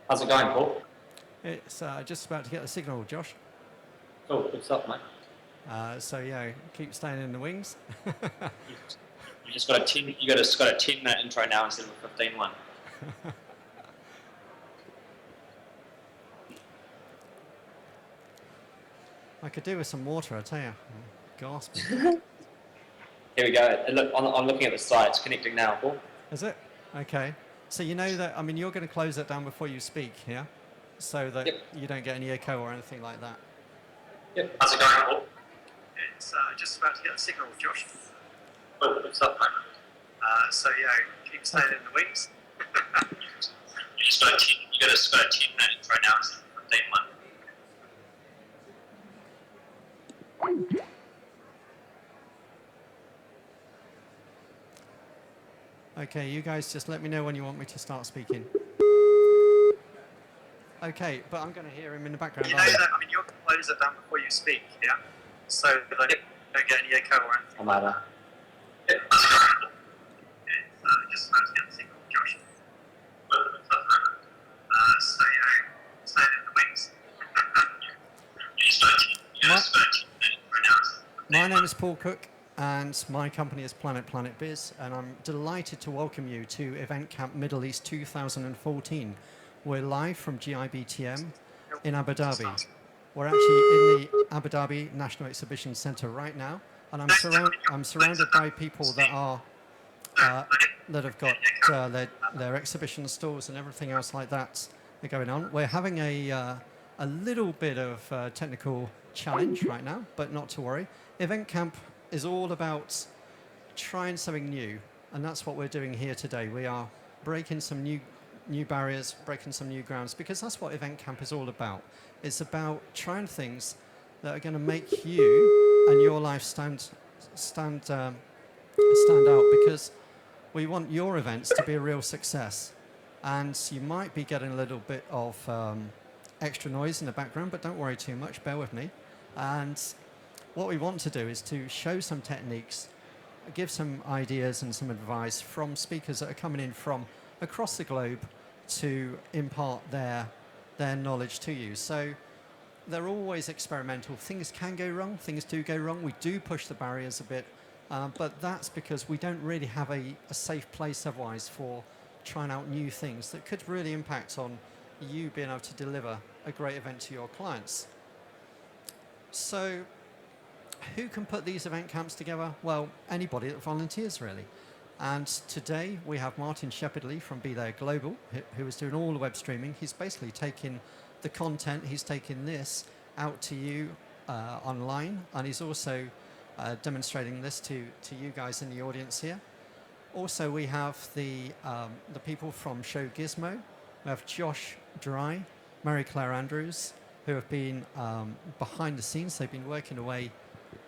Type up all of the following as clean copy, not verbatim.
How's it going, Paul? It's just about to get the signal, Josh. Cool, good stuff, mate. So yeah, keep staying in the wings. You you just got a 10. You just got a 10-minute intro now instead of a 15 one. I could do with some water, I tell you. I'm gasping. Here we go. And look, I'm looking at the site. It's connecting now, Paul. Is it? Okay. So you know that, I mean, you're going to close it down before you speak, yeah? So that Yep. you don't get any echo or anything like that. Yep. How's it going, Paul? It's just about to get the signal, Josh. Cool, good stuff, mate. So yeah, keep staying in the wings. You just got a 10-minute intro now instead of a 15 one. Okay, you guys just let me know when you want me to start speaking. Okay, but I'm going to hear him in the background. You know that, I mean, you're going to close it down before you speak, yeah? So that I don't get any echo or anything. I'm over. Yep. Just about to get the signal, Josh. So yeah, stay in the wings. My name is Paul Cook, and my company is Planet Biz, and I'm delighted to welcome you to Event Camp Middle East 2014. We're live from GIBTM in Abu Dhabi. We're actually in the Abu Dhabi National Exhibition Centre right now, and I'm surrounded by people that are that have got their exhibition stalls and everything else like that going on. We're having a little bit of technical challenge right now, but not to worry. Event Camp is all about trying something new, and that's what we're doing here today. We are breaking some new barriers, breaking some new grounds, because that's what Event Camp is all about. It's about trying things that are going to make you and your life stand out, because we want your events to be a real success. And you might be getting a little bit of extra noise in the background, but don't worry too much, bear with me. And what we want to do is to show some techniques, give some ideas and some advice from speakers that are coming in from across the globe to impart their knowledge to you. So they're always experimental. Things can go wrong, things do go wrong. We do push the barriers a bit, but that's because we don't really have a safe place otherwise for trying out new things that could really impact on you being able to deliver a great event to your clients. So who can put these event camps together? Well, anybody that volunteers, really. And today we have Martin Shepherdley from Be There Global, who is doing all the web streaming. He's basically taking the content, he's taking this out to you online, and he's also demonstrating this to you guys in the audience here. Also, we have the people from Show Gizmo. We have Josh Dry, Mary Claire Andrews, who have been behind the scenes. They've been working away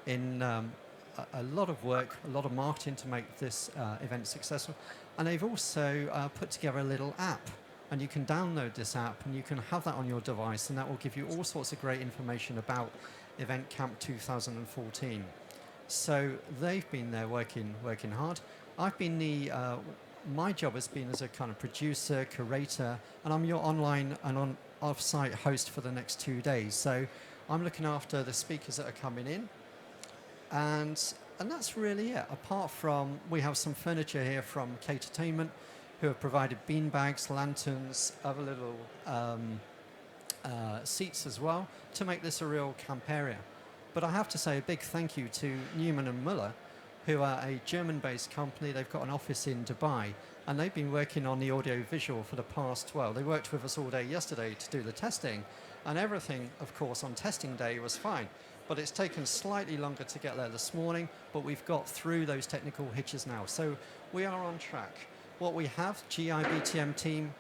in a lot of work, a lot of marketing to make this event successful. And they've also put together a little app. And you can download this app and you can have that on your device, and that will give you all sorts of great information about Event Camp 2014. So they've been there working hard. I've been my job has been as a kind of producer, curator, and I'm your online and off-site host for the next 2 days. So I'm looking after the speakers that are coming in, and that's really it. Apart from, we have some furniture here from Catertainment, who have provided beanbags, lanterns, other little seats as well, to make this a real camp area. But I have to say a big thank you to Newman and Muller, who are a German-based company. They've got an office in Dubai, and they've been working on the audio-visual for the past, well, they worked with us all day yesterday to do the testing, and everything, of course, on testing day was fine. But it's taken slightly longer to get there this morning, but we've got through those technical hitches now. So we are on track. What we have, GIBTM team,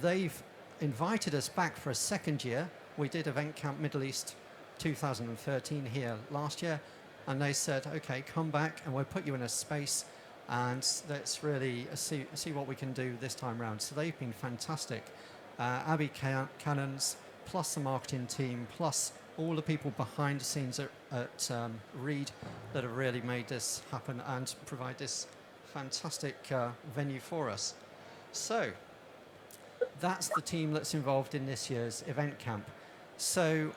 they've invited us back for a second year. We did Event Camp Middle East 2013 here last year, and they said, okay, come back and we'll put you in a space and let's really see what we can do this time around. So they've been fantastic. Abby Cannons, plus the marketing team, plus all the people behind the scenes at Reed that have really made this happen and provide this fantastic venue for us. So that's the team that's involved in this year's event camp. So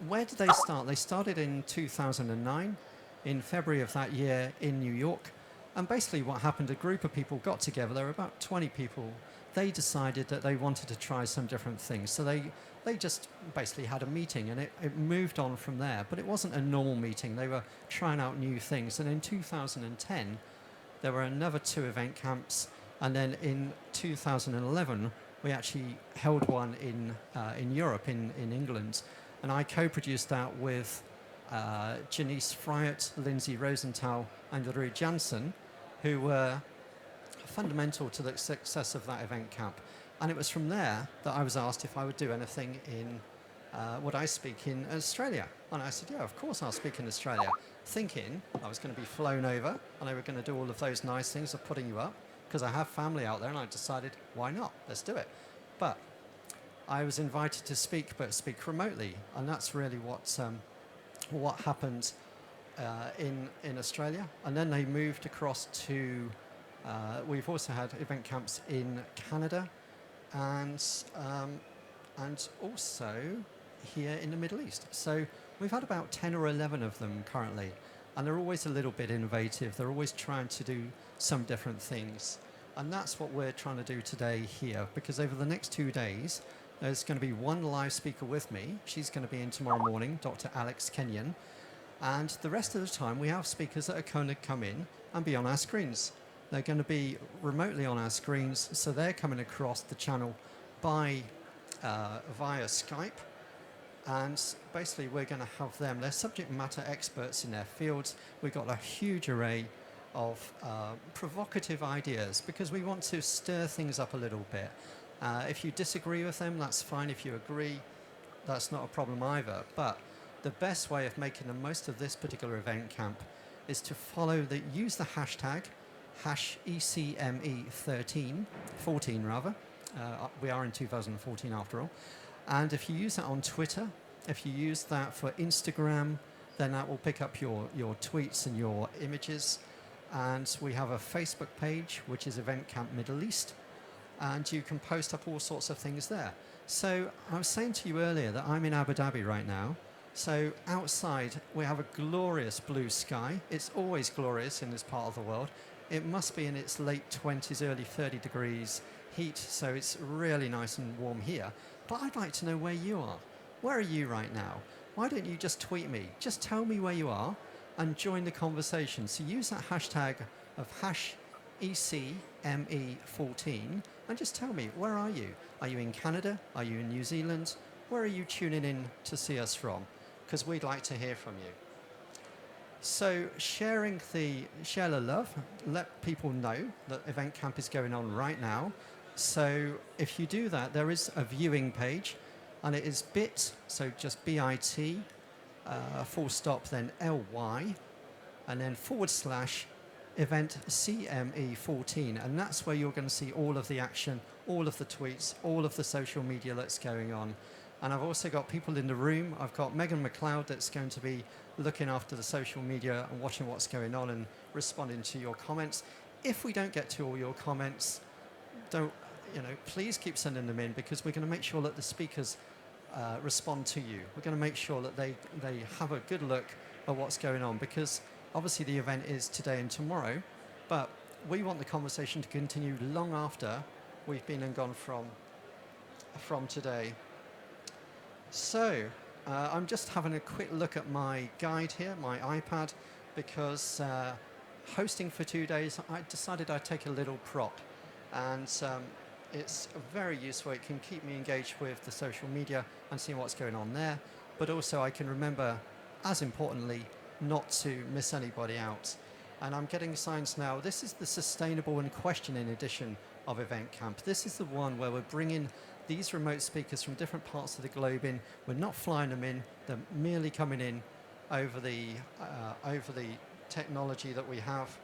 where did they start? They started in 2009, in February of that year in New York. And basically what happened, a group of people got together, there were about 20 people. They decided that they wanted to try some different things. So they just basically had a meeting, and it moved on from there. But it wasn't a normal meeting. They were trying out new things. And in 2010, there were another 2 event camps. And then in 2011, we actually held one in Europe, in England. And I co-produced that with Janice Fryatt, Lindsay Rosenthal, and Rue Jansen, who were fundamental to the success of that event camp. And it was from there that I was asked if I would do anything in, would I speak in Australia? And I said, yeah, of course I'll speak in Australia. Thinking I was going to be flown over and they were going to do all of those nice things of putting you up, because I have family out there, and I decided, why not? Let's do it. But I was invited to speak, but speak remotely. And that's really what happened in Australia. And then they moved across to, we've also had event camps in Canada, and also here in the Middle East. So we've had about 10 or 11 of them currently, and they're always a little bit innovative. They're always trying to do some different things. And that's what we're trying to do today here, because over the next 2 days, there's going to be one live speaker with me. She's going to be in tomorrow morning, Dr. Alex Kenyon. And the rest of the time, we have speakers that are going to come in and be on our screens. They're going to be remotely on our screens, so they're coming across the channel via Skype. And basically, we're going to have them. They're subject matter experts in their fields. We've got a huge array of provocative ideas, because we want to stir things up a little bit. If you disagree with them, that's fine. If you agree, that's not a problem either. But the best way of making the most of this particular event camp is to use the hashtag #ECME13, 14 rather. We are in 2014 after all. And if you use that on Twitter, if you use that for Instagram, then that will pick up your tweets and your images. And we have a Facebook page, which is Event Camp Middle East. And you can post up all sorts of things there. So I was saying to you earlier that I'm in Abu Dhabi right now. So outside, we have a glorious blue sky. It's always glorious in this part of the world. It must be in its late 20s, early 30 degrees heat, so it's really nice and warm here. But I'd like to know where you are. Where are you right now? Why don't you just tweet me? Just tell me where you are and join the conversation. So use that hashtag of #ECME14 and just tell me, where are you? Are you in Canada? Are you in New Zealand? Where are you tuning in to see us from? Because we'd like to hear from you. So share the love, let people know that event camp is going on right now. So if you do that, there is a viewing page, and it is bit, so just bit, full stop, then ly, and then / event CME14, and that's where you're going to see all of the action, all of the tweets, all of the social media that's going on. And I've also got people in the room. I've got Megan McLeod that's going to be looking after the social media and watching what's going on and responding to your comments. If we don't get to all your comments, please keep sending them in, because we're going to make sure that the speakers respond to you. We're going to make sure that they have a good look at what's going on, because obviously the event is today and tomorrow, but we want the conversation to continue long after we've been and gone from today. So I'm just having a quick look at my guide here, my iPad, because hosting for 2 days, I decided I'd take a little prop, and it's very useful. It can keep me engaged with the social media and seeing what's going on there, but also I can remember, as importantly, not to miss anybody out. And I'm getting signs now. This is the Sustainable and Questioning edition of Event Camp. This is the one where we're bringing these remote speakers from different parts of the globe in. We're not flying them in. They're merely coming in over the technology that we have.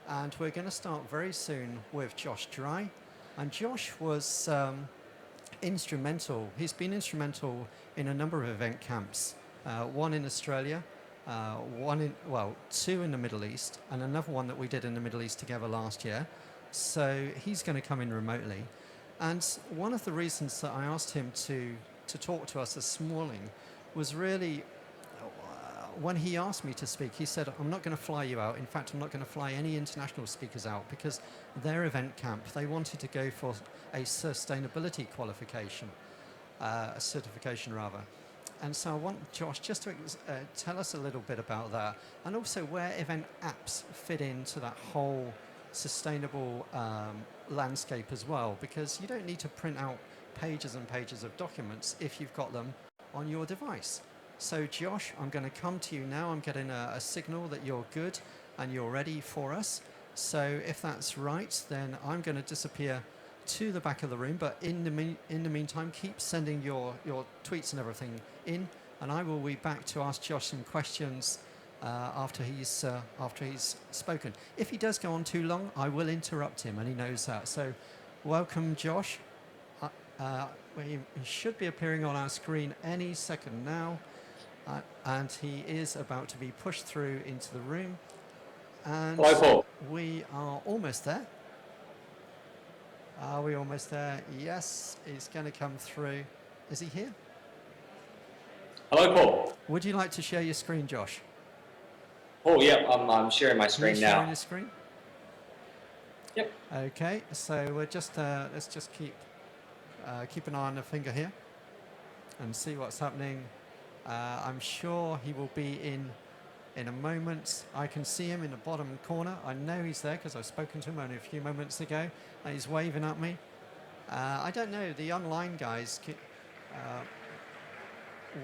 And we're going to start very soon with Josh Dry. And Josh was instrumental. He's been instrumental in a number of event camps. One in Australia, two in the Middle East, and another one that we did in the Middle East together last year. So he's going to come in remotely. And one of the reasons that I asked him to talk to us this morning was really when he asked me to speak, he said, I'm not going to fly you out. In fact, I'm not going to fly any international speakers out because their event camp, they wanted to go for a sustainability qualification, a certification rather. And so I want Josh just to tell us a little bit about that, and also where event apps fit into that whole sustainable landscape as well, because you don't need to print out pages and pages of documents if you've got them on your device. So Josh, I'm going to come to you now. I'm getting a signal that you're good and you're ready for us. So if that's right, then I'm going to disappear to the back of the room, but in the meantime, keep sending your tweets and everything in, and I will be back to ask Josh some questions after he's spoken. If he does go on too long, I will interrupt him, and he knows that. So welcome, Josh. He should be appearing on our screen any second now, and he is about to be pushed through into the room. And hello, Paul. We are almost there. Are we almost there? Yes, he's going to come through. Is he here? Hello, Paul. Would you like to share your screen, Josh? Paul, yep, I'm sharing my screen now. Sharing your screen? Yep. Okay, so we're just let's just keep an eye on the finger here and see what's happening. I'm sure he will be in a moment. I can see him in the bottom corner. I know he's there because I've spoken to him only a few moments ago, and he's waving at me. I don't know, the online guys,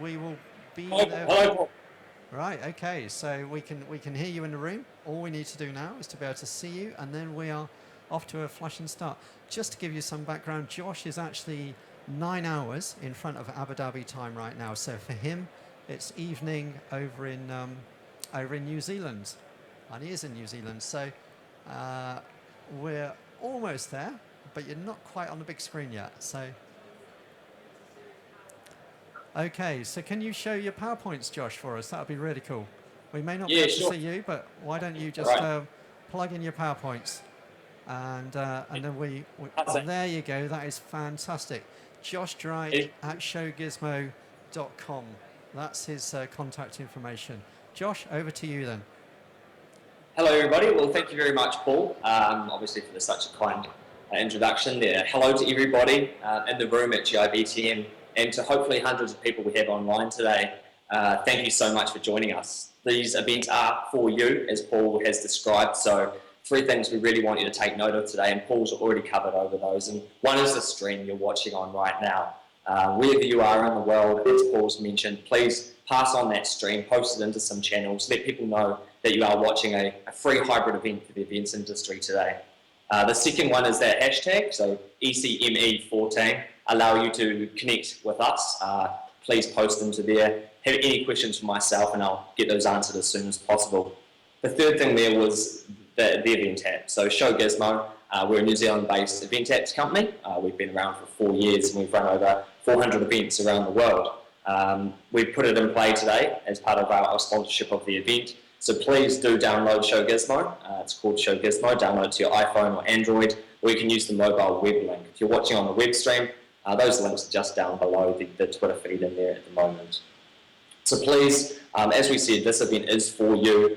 we will be there. Hello, Paul. Right, okay, so we can hear you in the room. All we need to do now is to be able to see you, and then we are off to a flashing start. Just to give you some background, Josh is actually 9 hours in front of Abu Dhabi time right now. So for him, it's evening over in New Zealand, and he is in New Zealand. So we're almost there, but you're not quite on the big screen yet. So okay, so can you show your PowerPoints, Josh, for us? That would be really cool. We may not be able to see you, but why don't you just plug in your PowerPoints, and then we there you go. That is fantastic. Josh Drake at showgizmo.com. That's his contact information. Josh, over to you then. Hello, everybody. Well, thank you very much, Paul, obviously for such a kind introduction there. Hello to everybody in the room at GIVTM, and to hopefully hundreds of people we have online today. Thank you so much for joining us. These events are for you, as Paul has described. So 3 things we really want you to take note of today, and Paul's already covered over those. And one is the stream you're watching on right now. Wherever you are in the world, as Paul's mentioned, please pass on that stream, post it into some channels, let people know that you are watching a free hybrid event for the events industry today. The second one is that hashtag, so ECME14, allow you to connect with us. Please post them to there. Have any questions for myself, and I'll get those answered as soon as possible. The third thing there was the event app. So Show Gizmo, we're a New Zealand-based event apps company. We've been around for 4 years, and we've run over 400 events around the world. We put it in play today as part of our sponsorship of the event. So please do download Show Gizmo. It's called Show Gizmo. Download it to your iPhone or Android, or you can use the mobile web link. If you're watching on the web stream, those links are just down below the Twitter feed in there at the moment. So please, as we said, this event is for you,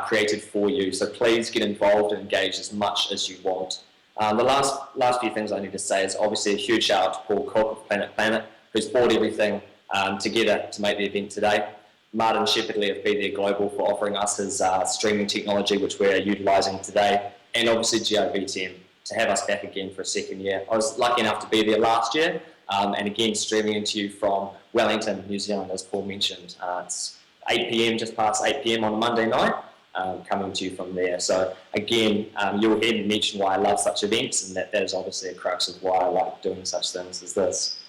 created for you. So please get involved and engage as much as you want. The last few things I need to say is obviously a huge shout out to Paul Cook of Planet, who's brought everything together to make the event today. Martin Shepherdley of Be There Global for offering us his streaming technology, which we're utilising today, and obviously GIVTM to have us back again for a second year. I was lucky enough to be there last year, and again streaming into you from Wellington, New Zealand, as Paul mentioned. It's 8 p.m, just past 8 p.m. on a Monday night, coming to you from there. So again, you'll hear me mention why I love such events, and that is obviously a crux of why I like doing such things as this.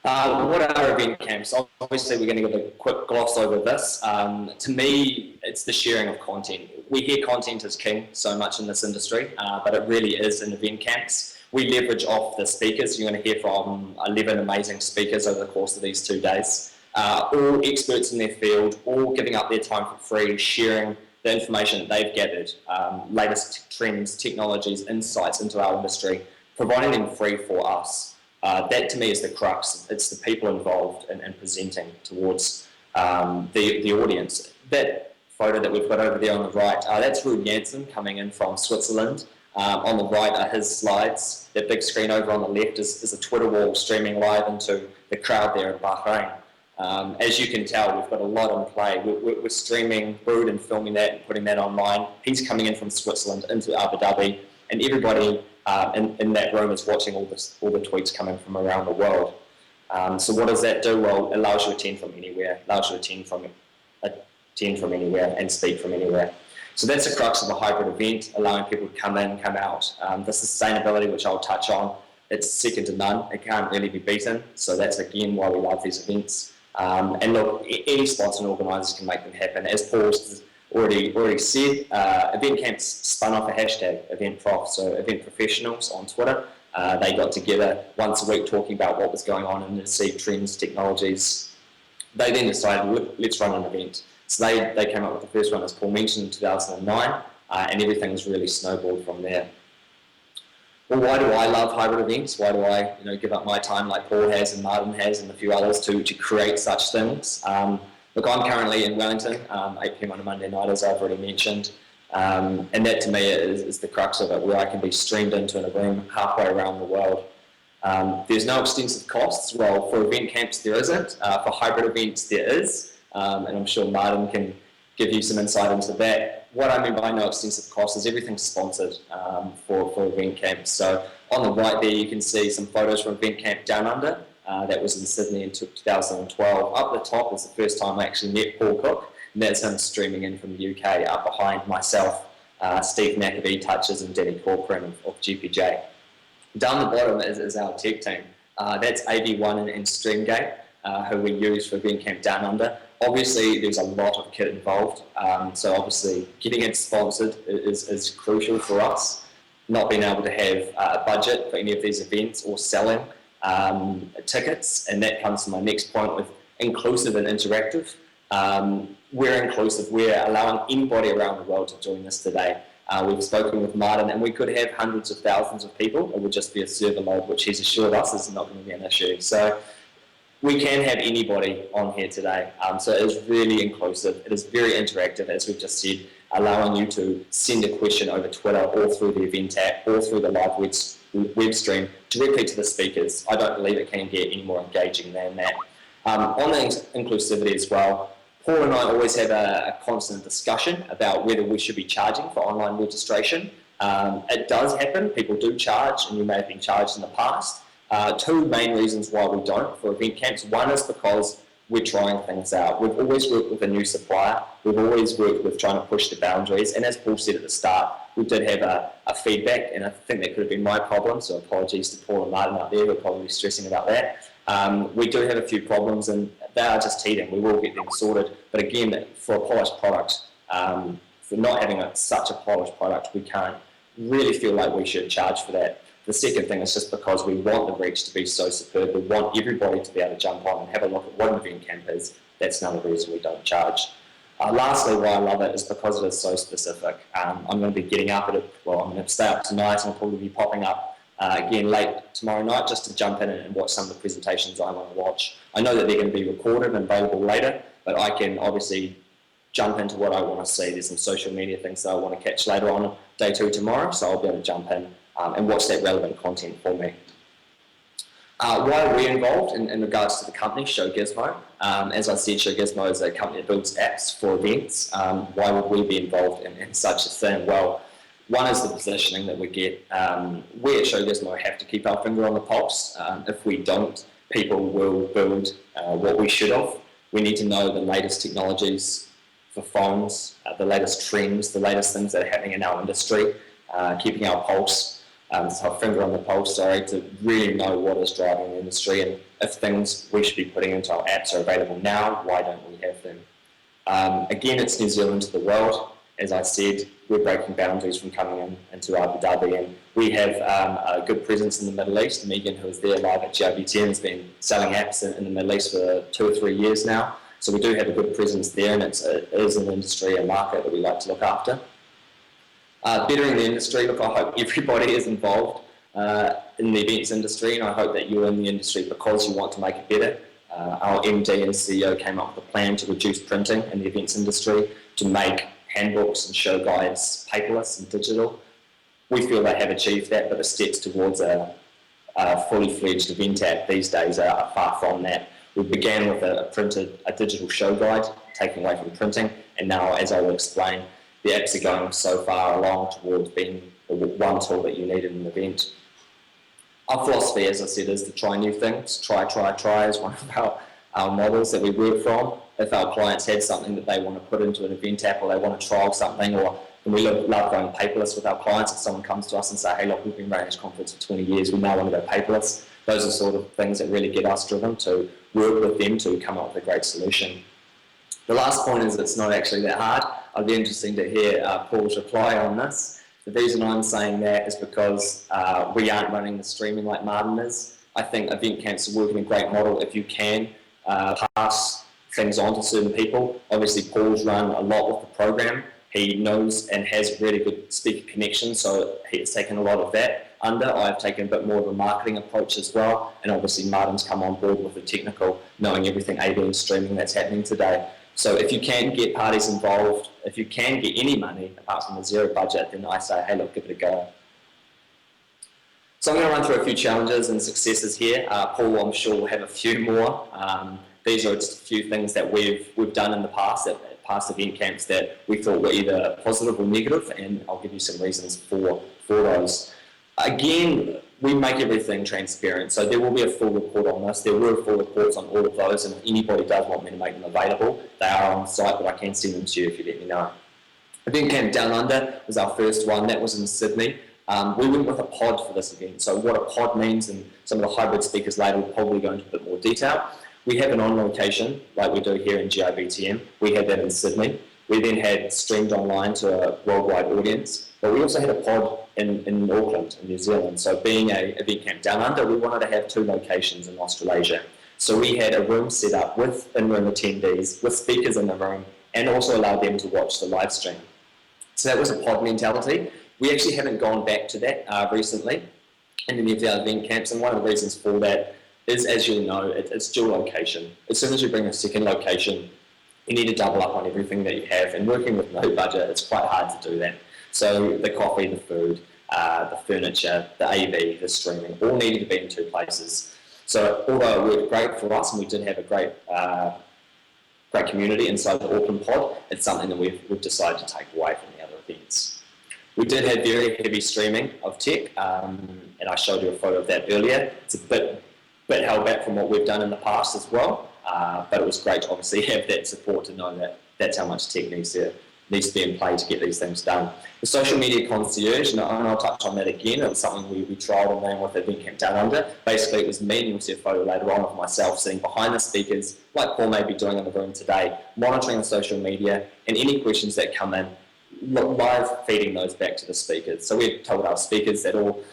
What are event camps? Obviously, we're going to give a quick gloss over this. To me, it's the sharing of content. We hear content is king so much in this industry, but it really is in event camps. We leverage off the speakers. You're going to hear from 11 amazing speakers over the course of these 2 days. All experts in their field, all giving up their time for free, sharing the information that they've gathered, latest trends, technologies, insights into our industry providing them free for us. That to me is the crux. It's the people involved in presenting towards the audience. That photo that we've got over there on the right, that's Ruud Janssen coming in from Switzerland. On the right are his slides. That big screen over on the left is a Twitter wall streaming live into the crowd there in Bahrain. As you can tell, we've got a lot in play. We're streaming Ruud and filming that and putting that online. He's coming in from Switzerland into Abu Dhabi, and everybody in that room is watching all the tweets coming from around the world. So what does that do? Well, it allows you to attend from anywhere, allows you to attend from anywhere and speak from anywhere. So that's the crux of a hybrid event, allowing people to come in, come out. The sustainability, which I'll touch on, it's second to none. It can't really be beaten. So that's, again, why we love these events. And look, any sponsor and organisers can make them happen. As Paul's already said, Event Camps spun off a hashtag, EventProf, so Event Professionals on Twitter. They got together once a week talking about what was going on in the industry, trends, technologies. They then decided, let's run an event. So they came up with the first one, as Paul mentioned, in 2009, and everything's really snowballed from there. Well, why do I love hybrid events? Why do I give up my time like Paul has and Martin has and a few others to create such things? Look, I'm currently in Wellington, 8 p.m. on a Monday night, as I've already mentioned. And that to me is the crux of it, where I can be streamed into in a room halfway around the world. There's no extensive costs. Well, for event camps there isn't. For hybrid events there is. And I'm sure Martin can give you some insight into that. What I mean by no extensive cost is everything's sponsored for event camps. So on the right there you can see some photos from event camp Down Under. That was in Sydney in 2012. Up the top is the first time I actually met Paul Cook, and that's him streaming in from the UK. Up behind myself, Steve McAbee, Touches, and Danny Corcoran of GPJ. Down the bottom is our tech team. That's AV1 and Streamgate, who we use for event camp Down Under. Obviously, there's a lot of kit involved, so obviously getting it sponsored is crucial for us. Not being able to have a budget for any of these events or selling tickets, and that comes to my next point with inclusive and interactive. We're inclusive. We're allowing anybody around the world to join us today. We've spoken with Martin, and we could have hundreds of thousands of people. It would just be a server load, which he's assured us is not going to be an issue. So we can have anybody on here today. So it is really inclusive. It is very interactive, as we've just said, allowing you to send a question over Twitter or through the event app or through the live web stream directly to the speakers. I don't believe it can get any more engaging than that. On the inclusivity as well, Paul and I always have a constant discussion about whether we should be charging for online registration. It does happen. People do charge, and you may have been charged in the past. Two main reasons why we don't for event camps. One is because we're trying things out. We've always worked with a new supplier. We've always worked with trying to push the boundaries. And as Paul said at the start, we did have a feedback, and I think that could have been my problem, so apologies to Paul and Martin out there who are probably stressing about that. We do have a few problems, and they are just teething. We will get them sorted. But again, for a polished product, for not having such a polished product, we can't really feel like we should charge for that. The second thing is just because we want the reach to be so superb. We want everybody to be able to jump on and have a look at what an event camp is. That's another reason we don't charge. Lastly, why I love it is because it is so specific. I'm going to be getting up I'm going to stay up tonight, and I'll probably be popping up again late tomorrow night just to jump in and watch some of the presentations I want to watch. I know that they're going to be recorded and available later, but I can obviously jump into what I want to see. There's some social media things that I want to catch later on day 2 tomorrow, so I'll be able to jump in and watch that relevant content for me. Why are we involved in regards to the company, Show Gizmo? As I said, Show Gizmo is a company that builds apps for events. Why would we be involved in such a thing? Well, one is the positioning that we get. We at Show Gizmo have to keep our finger on the pulse. If we don't, people will build what we should have. We need to know the latest technologies for phones, the latest trends, the latest things that are happening in our industry, keeping our pulse. Our finger on the pulse, to really know what is driving the industry, and if things we should be putting into our apps are available now, why don't we have them? Again, it's New Zealand to the world. As I said, we're breaking boundaries from coming into Abu Dhabi, and we have a good presence in the Middle East. Megan, who is there live at GIB10, has been selling apps in the Middle East for 2 or 3 years now. So we do have a good presence there, and it is an industry, a market that we like to look after. Bettering the industry, look, I hope everybody is involved. in the events industry, and I hope that you're in the industry because you want to make it better. Our MD and CEO came up with a plan to reduce printing in the events industry, to make handbooks and show guides paperless and digital. We feel they have achieved that, but the steps towards a fully fledged event app these days are far from that. We began with a digital show guide, taking away from printing, and now, as I will explain, the apps are going so far along towards being the one tool that you need in an event. Our philosophy, as I said, is to try new things. Try is one of our models that we work from. If our clients have something that they want to put into an event app, or they want to trial something, or we love going paperless with our clients. If someone comes to us and say, hey, look, we've been running this conference for 20 years, we now want to go paperless. Those are sort of things that really get us driven to work with them to come up with a great solution. The last point is it's not actually that hard. I'd be interested to hear Paul's reply on this. The reason I'm saying that is because we aren't running the streaming like Martin is. I think event camps are working a great model if you can pass things on to certain people. Obviously, Paul's run a lot with the program. He knows and has really good speaker connections, so he's taken a lot of that under. I've taken a bit more of a marketing approach as well, and obviously Martin's come on board with the technical, knowing everything AV and streaming that's happening today. So if you can get parties involved, if you can get any money apart from a zero budget, then I say, hey, look, give it a go. So I'm going to run through a few challenges and successes here. Paul, I'm sure, will have a few more. These are just a few things that we've done in the past, at past event camps, that we thought were either positive or negative, and I'll give you some reasons for those. Again, we make everything transparent, so there will be a full report on this. There were full reports on all of those, and if anybody does want me to make them available, they are on site, but I can send them to you if you let me know. Event Camp Down Under was our first one. That was in Sydney. We went with a pod for this event. So what a pod means, and some of the hybrid speakers later will probably go into a bit more detail. We have an on location, like we do here in GIBTM. We had that in Sydney. We then had streamed online to a worldwide audience, but we also had a pod in Auckland, in New Zealand. So being a event camp down under, we wanted to have 2 locations in Australasia. So we had a room set up with in-room attendees, with speakers in the room, and also allowed them to watch the live stream. So that was a pod mentality. We actually haven't gone back to that recently in any of our event camps, and one of the reasons for that is, as you'll know, it's dual location. As soon as you bring a second location, you need to double up on everything that you have, and working with no budget, it's quite hard to do that. So the coffee, the food, the furniture, the AV, the streaming, all needed to be in 2 places. So although it worked great for us, and we did have a great community inside the Auckland pod, it's something that we've decided to take away from the other events. We did have very heavy streaming of tech, and I showed you a photo of that earlier. It's a bit held back from what we've done in the past as well, but it was great to obviously have that support to know that that's how much tech needs to be in play to get these things done. The social media concierge, and I'll touch on that again, it was something we trialled and ran with at Event Camp Down Under. Basically, it was me, and you'll see a photo later on of myself sitting behind the speakers, like Paul may be doing in the room today, monitoring the social media, and any questions that come in, live feeding those back to the speakers. So we've told our speakers that all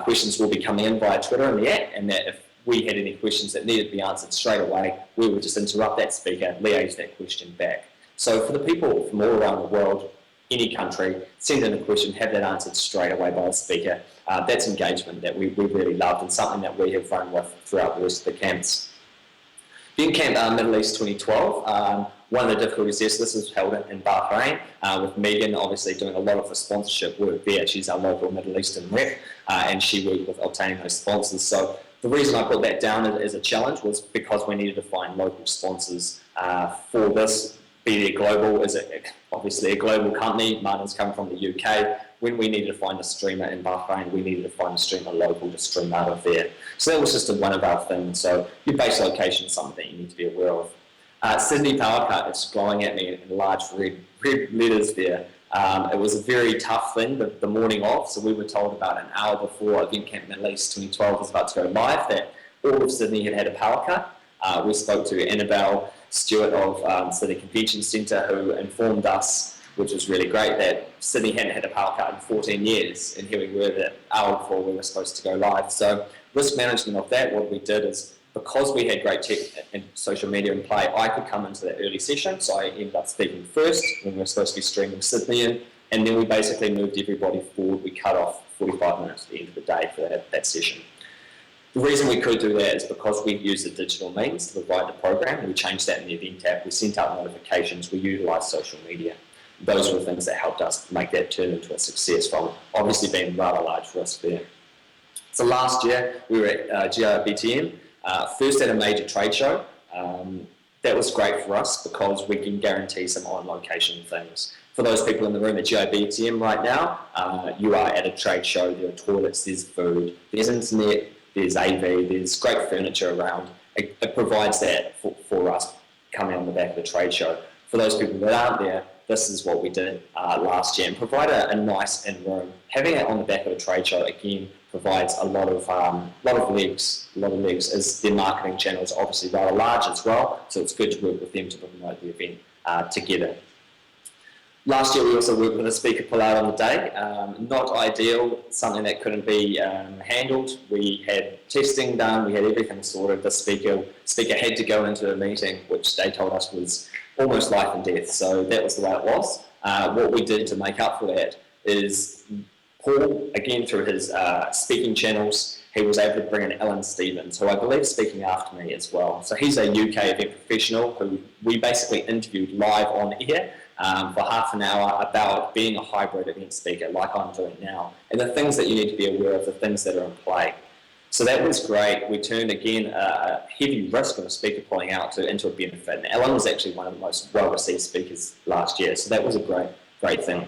questions will be coming in via Twitter and the app, and that if we had any questions that needed to be answered straight away, we would just interrupt that speaker, liaise that question back. So for the people from all around the world, any country, send in a question, have that answered straight away by the speaker. That's engagement that we really loved, and something that we have run with throughout the rest of the camps. Event Camp Middle East 2012, one of the difficulties, yes, this was held in Bahrain, with Megan obviously doing a lot of the sponsorship work there. She's our local Middle Eastern rep, and she worked with obtaining those sponsors. So the reason I put that down as a challenge was because we needed to find local sponsors for this. Be it global, is obviously a global company. Martin's come from the UK. When we needed to find a streamer in Bahrain, we needed to find a streamer local to stream out of there. So that was just one of our things. So your base location is something that you need to be aware of. Sydney Power Cut is glowing at me in large red letters there. It was a very tough thing the morning of, so we were told about an hour before Event Camp Middle East 2012 was about to go live that all of Sydney had a power cut. We spoke to Annabelle Stewart of Sydney Convention Centre, who informed us, which was really great, that Sydney hadn't had a power cut in 14 years, and here we were the hour before we were supposed to go live. So risk management of that, what we did is, because we had great tech and social media in play, I could come into that early session, so I ended up speaking first when we were supposed to be streaming Sydney in, and then we basically moved everybody forward. We cut off 45 minutes at the end of the day for that session. The reason we could do that is because we use the digital means to provide the program. We changed that in the event app. We sent out notifications. We utilised social media. Those were the things that helped us make that turn into a success from obviously being rather large risk there. So last year we were at GIBTM, first at a major trade show. That was great for us because we can guarantee some on-location things. For those people in the room at GIBTM right now, you are at a trade show. There are toilets, there's food, there's internet, there's AV, there's great furniture around. It provides that for us coming on the back of the trade show. For those people that aren't there, this is what we did last year, and provide a nice in-room. Having it on the back of a trade show, again, provides a lot of legs, as their marketing channel is obviously rather large as well, so it's good to work with them to promote the event together. Last year we also worked with a speaker pull-out on the day. Not ideal, something that couldn't be handled. We had testing done, we had everything sorted. The speaker had to go into a meeting, which they told us was almost life and death, so that was the way it was. What we did to make up for that is Paul, again through his speaking channels, he was able to bring in Alan Stevens, who I believe is speaking after me as well. So he's a UK event professional who we basically interviewed live on air for half an hour about being a hybrid event speaker like I'm doing now, and the things that you need to be aware of, the things that are in play. So that was great. We turned, again, a heavy risk of a speaker pulling out into a benefit. And Alan was actually one of the most well-received speakers last year, so that was a great thing.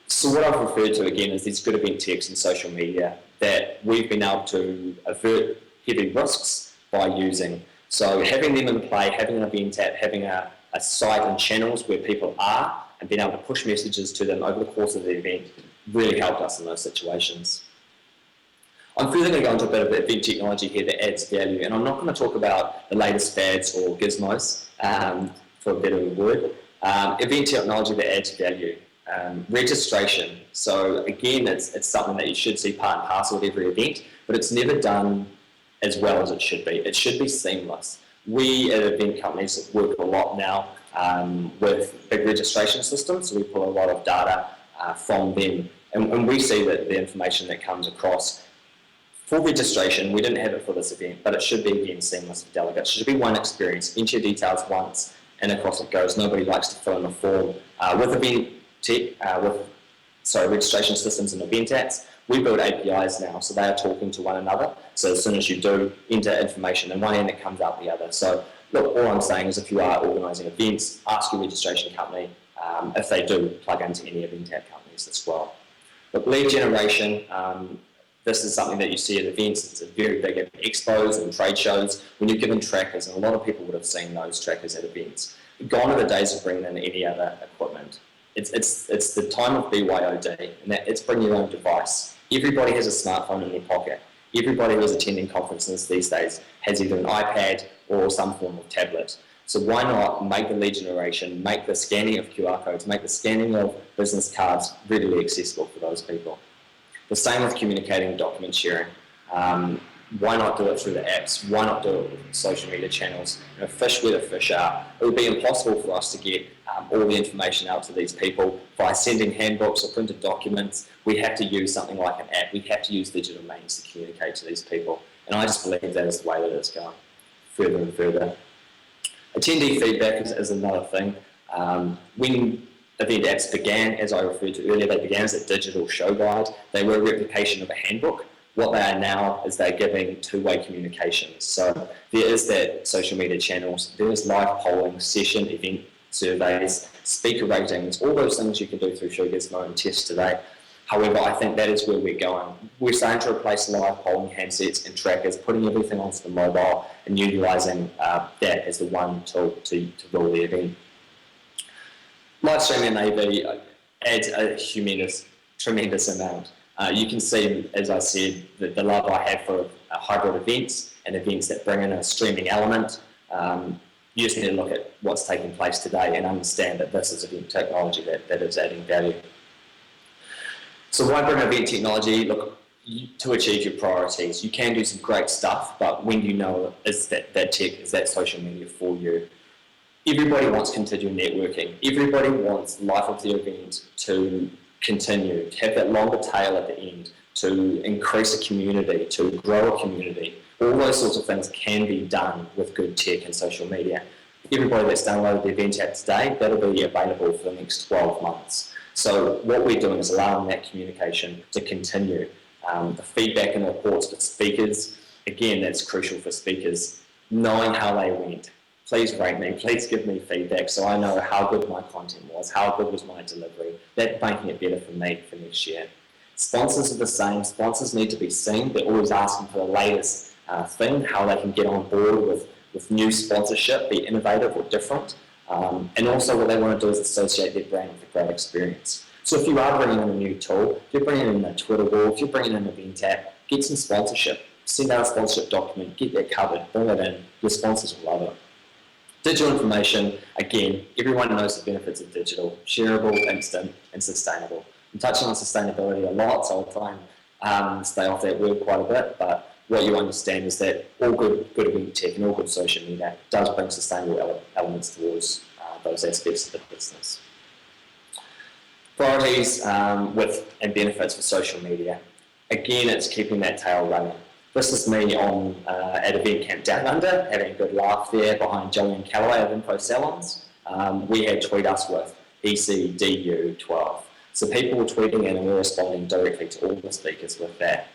So what I've referred to, again, is these good event techs and social media that we've been able to avert heavy risks by using. So having them in play, having an event app, having a site and channels where people are, and being able to push messages to them over the course of the event really helped us in those situations. I'm further going to go into a bit of event technology here that adds value, and I'm not going to talk about the latest fads or gizmos, for a better word. Event technology that adds value. Registration. So again, it's something that you should see part and parcel of every event, but it's never done as well as it should be. It should be seamless. We at event companies work a lot now with big registration systems, so we pull a lot of data from them, and we see that the information that comes across for registration, we didn't have it for this event, but it should be, again, seamless for delegates. It should be one experience. Enter your details once, and across it goes. Nobody likes to fill in a form. With event tech, registration systems and event apps, we build APIs now, so they are talking to one another. So as soon as you do enter information in one end, it comes out the other. So look, all I'm saying is if you are organising events, ask your registration company if they do plug into any event app companies as well. Look, lead generation. This is something that you see at events. It's very big at expos and trade shows when you're given trackers, and a lot of people would have seen those trackers at events. Gone are the days of bringing in any other equipment. It's the time of BYOD, and it's bring your own device. Everybody has a smartphone in their pocket. Everybody who is attending conferences these days has either an iPad or some form of tablet. So why not make the lead generation, make the scanning of QR codes, make the scanning of business cards readily accessible for those people. The same with communicating and document sharing. Why not do it through the apps? Why not do it with social media channels? You know, fish where the fish are. It would be impossible for us to get all the information out to these people by sending handbooks or printed documents. We have to use something like an app. We have to use digital means to communicate to these people. And I just believe that is the way that it's going further and further. Attendee feedback is another thing. When event apps began, as I referred to earlier, they began as a digital show guide. They were a replication of a handbook. What they are now is they're giving two-way communications. So there is that social media channels, there is live polling, session, event surveys, speaker ratings, all those things you can do through ShowGizmo and Test today. However, I think that is where we're going. We're starting to replace live polling handsets and trackers, putting everything onto the mobile and utilising that as the one tool to rule the event. Live streaming and AV adds a tremendous amount. You can see, as I said, the love I have for hybrid events and events that bring in a streaming element. You just need to look at what's taking place today and understand that this is event technology that is adding value. So why bring event technology? Look, to achieve your priorities. You can do some great stuff, but when you know is that tech, is that social media for you? Everybody wants continued networking. Everybody wants life of the event to continue, to have that longer tail at the end. to increase a community, to grow a community. All those sorts of things can be done with good tech and social media. Everybody that's downloaded the event app today, that'll be available for the next 12 months. So what we're doing is allowing that communication to continue. The feedback and reports for speakers, again, that's crucial for speakers, knowing how they went. Please rate me, please give me feedback so I know how good my content was, how good was my delivery. That's making it better for me for next year. Sponsors are the same. Sponsors need to be seen. They're always asking for the latest thing, how they can get on board with new sponsorship, be innovative or different. And also what they want to do is associate their brand with a great experience. So if you are bringing in a new tool, if you're bringing in a Twitter wall, if you're bringing in an event app, get some sponsorship. Send out a sponsorship document, get that covered, bring it in. Your sponsors will love it. Digital information, again, everyone knows the benefits of digital, shareable, instant, and sustainable. I'm touching on sustainability a lot, so I'll try and stay off that word quite a bit, but what you understand is that all good event tech and all good social media does bring sustainable elements towards those aspects of the business. Priorities and benefits for social media. Again, it's keeping that tail running. This is me at Event Camp Down Under, having a good laugh there behind Joey and Callaway of Info Salons. We had Tweet Us with ECDU12. So people were tweeting in and we're responding directly to all the speakers with that.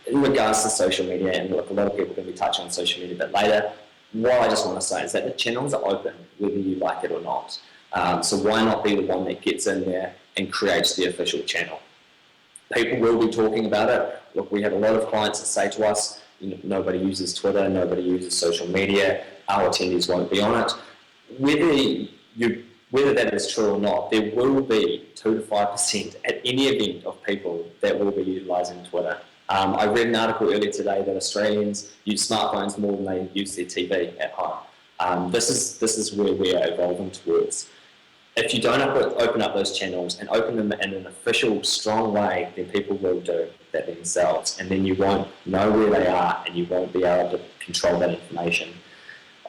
In regards to social media, and look, a lot of people are going to be touching on social media a bit later, what I just want to say is that the channels are open, whether you like it or not. So why not be the one that gets in there and creates the official channel? People will be talking about it. Look, we have a lot of clients that say to us, nobody uses Twitter, nobody uses social media, our attendees won't be on it. Whether that is true or not, there will be 2 to 5% at any event of people that will be utilising Twitter. I read an article earlier today that Australians use smartphones more than they use their TV at home. This is where we are evolving towards. If you don't open up those channels and open them in an official, strong way, then people will do that themselves, and then you won't know where they are and you won't be able to control that information.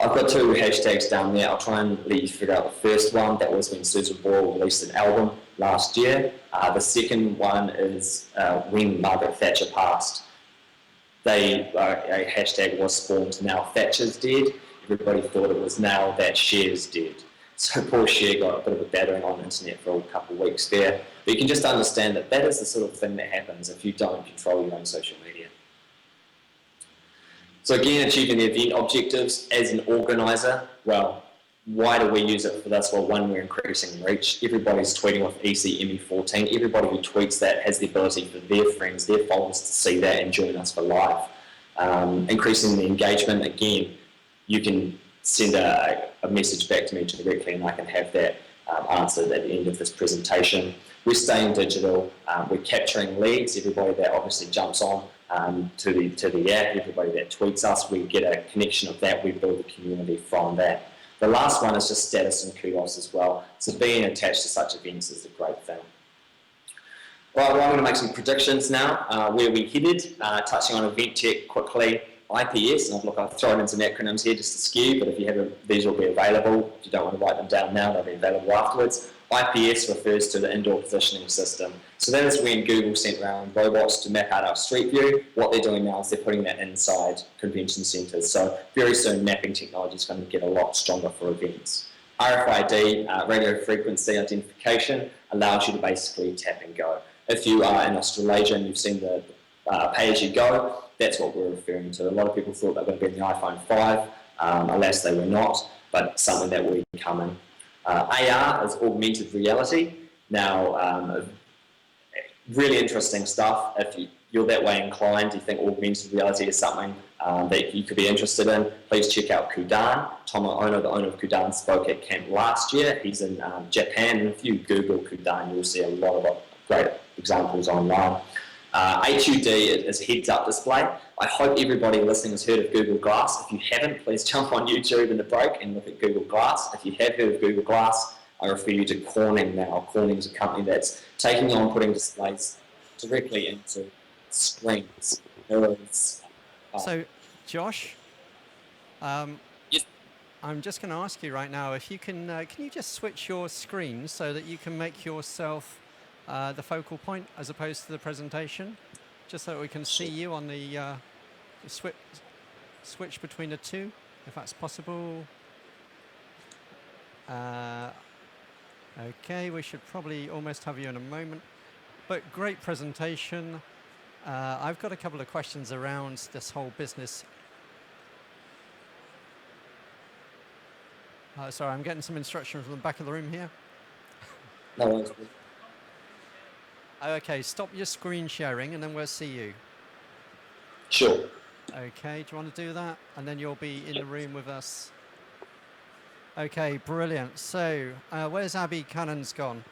I've got 2 hashtags down there. I'll try and let you figure out the first one. That was when Susan Boyle released an album last year. The second one is when Margaret Thatcher passed. A hashtag was spawned, now Thatcher's dead. Everybody thought it was now that Cher's dead. So poor Cher got a bit of a battering on the internet for a couple of weeks there. But you can just understand that that is the sort of thing that happens if you don't control your own social media. So again, achieving the event objectives as an organiser, well, why do we use it for this? Well, one, we're increasing reach. Everybody's tweeting with ECME14. Everybody who tweets that has the ability for their friends, their followers to see that and join us for live. Increasing the engagement, again, you can send a message back to me directly and I can have that answered at the end of this presentation. We're staying digital. We're capturing leads. Everybody that obviously jumps on to the app, everybody that tweets us, we get a connection of that. We build a community from that. The last one is just status and kudos as well. So being attached to such events is a great thing. Right, well, I'm going to make some predictions now. Where we headed, touching on event tech quickly. IPS, and look, I've thrown in some acronyms here just to skew, but if you have these will be available. If you don't want to write them down now, they'll be available afterwards. IPS refers to the indoor positioning system. So that is when Google sent around robots to map out our street view. What they're doing now is they're putting that inside convention centres. So very soon mapping technology is going to get a lot stronger for events. RFID, radio frequency identification, allows you to basically tap and go. If you are in Australasia and you've seen the pay-as-you-go, that's what we're referring to. A lot of people thought they were going to be in the iPhone 5. Alas, they were not, but something that will be coming. AR is augmented reality. Now, really interesting stuff. If you're that way inclined, you think augmented reality is something that you could be interested in, please check out Kudan. Tom Ono, the owner of Kudan, spoke at camp last year. He's in Japan, and if you Google Kudan, you'll see a lot of great examples online. HUD is a heads-up display. I hope everybody listening has heard of Google Glass. If you haven't, please jump on YouTube in the break and look at Google Glass. If you have heard of Google Glass, I refer you to Corning now. Corning is a company that's taking on putting displays directly into screens. So, Josh, Yes. I'm just going to ask you right now if you can you just switch your screen so that you can make yourself the focal point as opposed to the presentation, just so that we can see you on the switch between the two, if that's possible. Okay, we should probably almost have you in a moment. But great presentation. I've got a couple of questions around this whole business. Sorry, I'm getting some instruction from the back of the room here. No worries. Okay, stop your screen sharing and then we'll see you. Sure. Okay, do you want to do that? And then you'll be in the room with us. Okay, brilliant. So, where's Abby Cannons gone?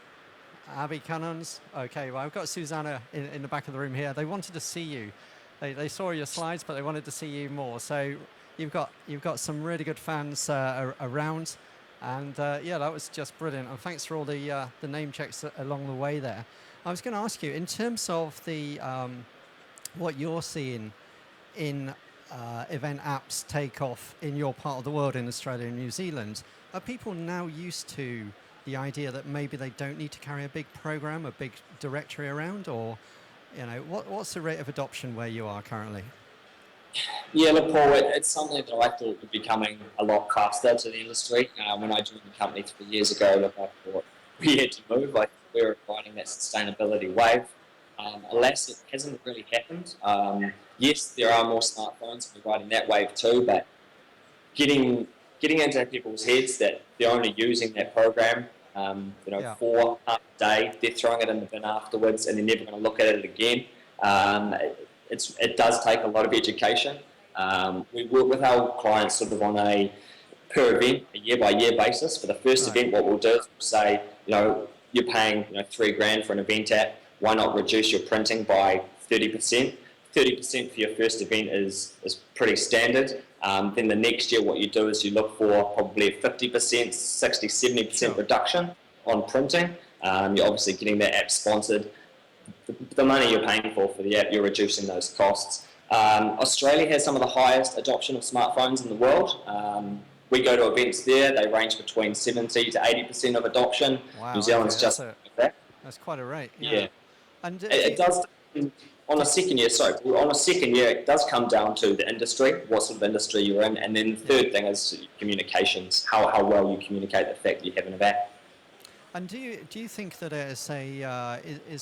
Abby Cannons? Okay, well, I've got Susanna in the back of the room here. They wanted to see you. They saw your slides, but they wanted to see you more. So you've got some really good fans around. And yeah, that was just brilliant. And thanks for all the name checks along the way there. I was going to ask you, in terms of the what you're seeing in event apps take off in your part of the world, in Australia and New Zealand, are people now used to the idea that maybe they don't need to carry a big program, a big directory around, or what's the rate of adoption where you are currently? Yeah, look, Paul, it's something that I thought would be coming a lot faster to the industry. When I joined the company 3 years ago, look, I thought we had to move. Like, we were riding that sustainability wave. Alas, it hasn't really happened. Yes, there are more smartphones, we're riding that wave too, but getting into people's heads that they're only using that program, for half a day, they're throwing it in the bin afterwards, and they're never going to look at it again. It does take a lot of education. We work with our clients sort of on a per event, a year by year basis. For the first event, what we'll do is we'll say, you're paying $3,000 for an event app. Why not reduce your printing by 30%? 30% for your first event is pretty standard. Then the next year, what you do is you look for probably a 50%, 60, 70% reduction on printing. You're obviously getting that app sponsored. The money you're paying for the app, you're reducing those costs. Australia has some of the highest adoption of smartphones in the world. We go to events there, they range between 70 to 80% of adoption. Wow, New Zealand's just that. That's quite a rate. Yeah. And it does, on a second year, it does come down to the industry, what sort of industry you're in, and then the third thing is communications, how well you communicate the fact that you have an event. And do you think that is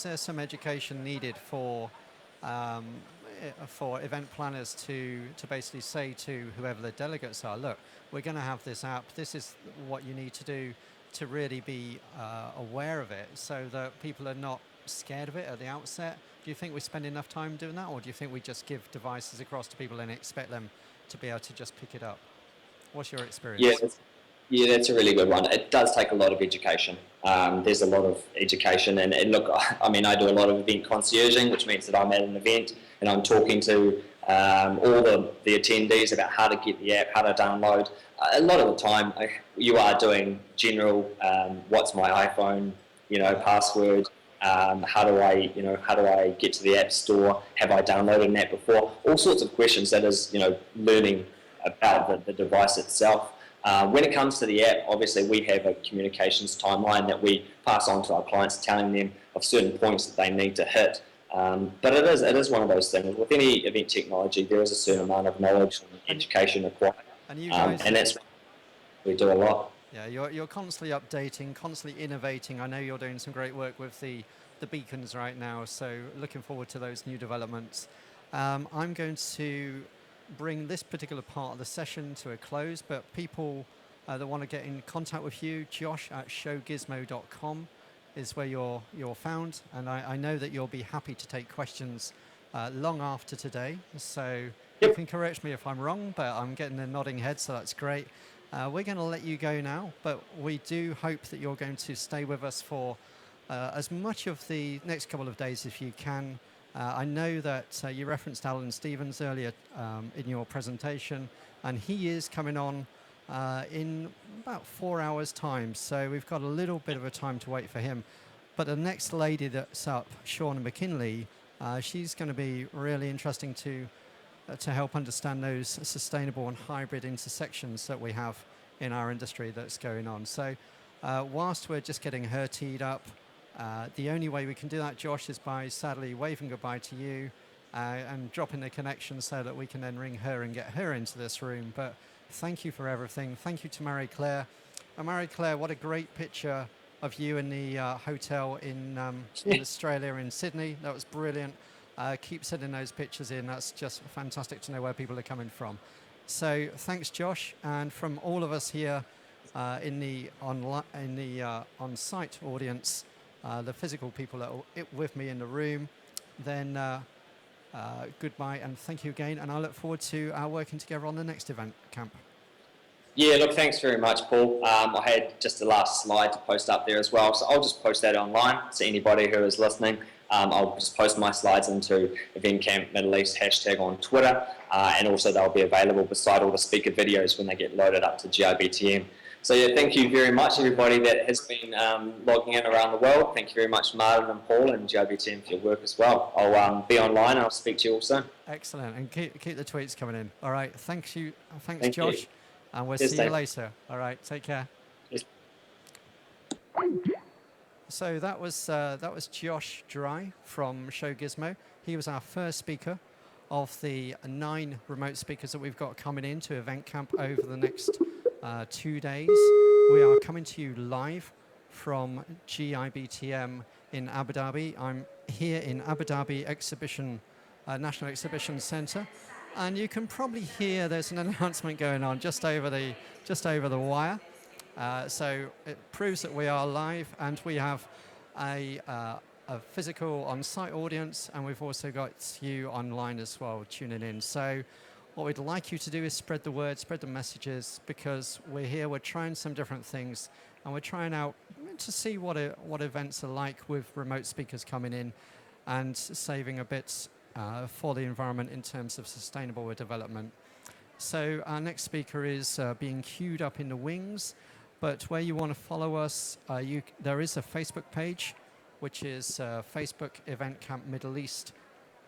there some education needed for event planners to basically say to whoever the delegates are, look, we're going to have this app, this is what you need to do to really be aware of it, so that people are not scared of it at the outset? Do you think we spend enough time doing that, or do you think we just give devices across to people and expect them to be able to just pick it up? What's your experience? Yeah, that's a really good one. It does take a lot of education. There's a lot of education, and look, I mean, I do a lot of event concierging, which means that I'm at an event and I'm talking to all the attendees about how to get the app, how to download. A lot of the time, you are doing general, what's my iPhone, password. How do I get to the app store? Have I downloaded an app before? All sorts of questions. That is, learning about the device itself. When it comes to the app, obviously we have a communications timeline that we pass on to our clients, telling them of certain points that they need to hit. But it is one of those things. With any event technology, there is a certain amount of knowledge and education required, and you guys, and that's what we do a lot. Yeah, you're constantly updating, constantly innovating. I know you're doing some great work with the beacons right now, so looking forward to those new developments. I'm going to bring this particular part of the session to a close, but people that want to get in contact with you, josh@showgizmo.com is where you're found, and I know that you'll be happy to take questions long after today, so you can correct me if I'm wrong, but I'm getting a nodding head, so that's great. We're going to let you go now, but we do hope that you're going to stay with us for as much of the next couple of days as you can. I know that you referenced Alan Stevens earlier in your presentation, and he is coming on in about 4 hours' time, so we've got a little bit of a time to wait for him. But the next lady that's up, Shauna McKinley, she's going to be really interesting to help understand those sustainable and hybrid intersections that we have in our industry that's going on. So whilst we're just getting her teed up, The only way we can do that, Josh, is by sadly waving goodbye to you and dropping the connection so that we can then ring her and get her into this room. But thank you for everything. Thank you to Marie Claire. And Marie Claire, what a great picture of you in the hotel in Australia, in Sydney. That was brilliant. Keep sending those pictures in. That's just fantastic to know where people are coming from. So thanks, Josh. And from all of us here in the on-site audience, the physical people that are with me in the room, then goodbye and thank you again. And I look forward to our working together on the next event camp. Yeah, look, thanks very much, Paul. I had just the last slide to post up there as well, so I'll just post that online to anybody who is listening. I'll just post my slides into Event Camp Middle East hashtag on Twitter, and also they'll be available beside all the speaker videos when they get loaded up to GIBTM. So yeah, thank you very much, everybody that has been logging in around the world. Thank you very much, Martin and Paul and GIBTM for your work as well. I'll be online and I'll speak to you all soon. Excellent, and keep the tweets coming in. All right, thanks Thank Josh. You. And we'll Cheers, see you Dave. later. All right, take care. Cheers. So that was Josh Dry from Show Gizmo. He was our first speaker of the 9 remote speakers that we've got coming into Event Camp over the next 2 days. We are coming to you live from GIBTM in Abu Dhabi. I'm here in Abu Dhabi National Exhibition Centre. And you can probably hear there's an announcement going on just over the wire. So it proves that we are live, and we have a physical on-site audience, and we've also got you online as well tuning in. So what we'd like you to do is spread the word, spread the messages, because we're here, we're trying some different things, and we're trying out to see what events are like with remote speakers coming in and saving a bit for the environment in terms of sustainable development. So our next speaker is being queued up in the wings, but where you want to follow us, there is a Facebook page, which is Facebook Event Camp Middle East,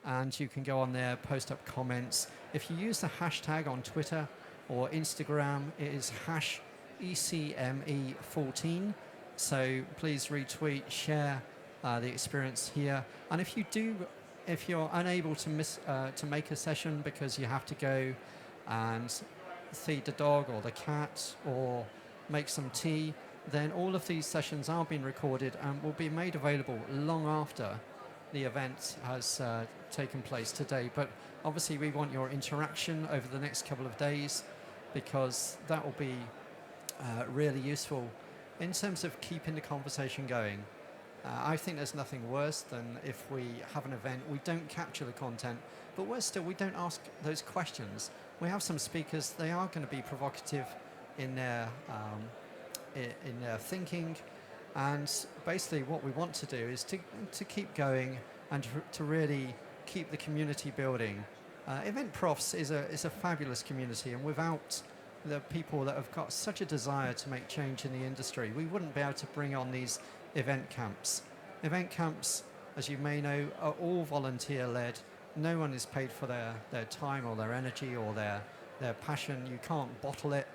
and you can go on there, post up comments. If you use the hashtag on Twitter or Instagram, it is #ECME14. So please retweet, share the experience here, and if you're unable to make a session because you have to go and feed the dog or the cat or make some tea, then all of these sessions are being recorded and will be made available long after the event has taken place today. But obviously we want your interaction over the next couple of days, because that will be really useful in terms of keeping the conversation going. I think there's nothing worse than if we have an event, we don't capture the content, but we don't ask those questions. We have some speakers, they are going to be provocative in their thinking, and basically what we want to do is to keep going and to really keep the community building. Event Profs is a fabulous community, and without the people that have got such a desire to make change in the industry, we wouldn't be able to bring on these event camps. Event camps, as you may know, are all volunteer-led. No one is paid for their time or their energy or their passion. You can't bottle it,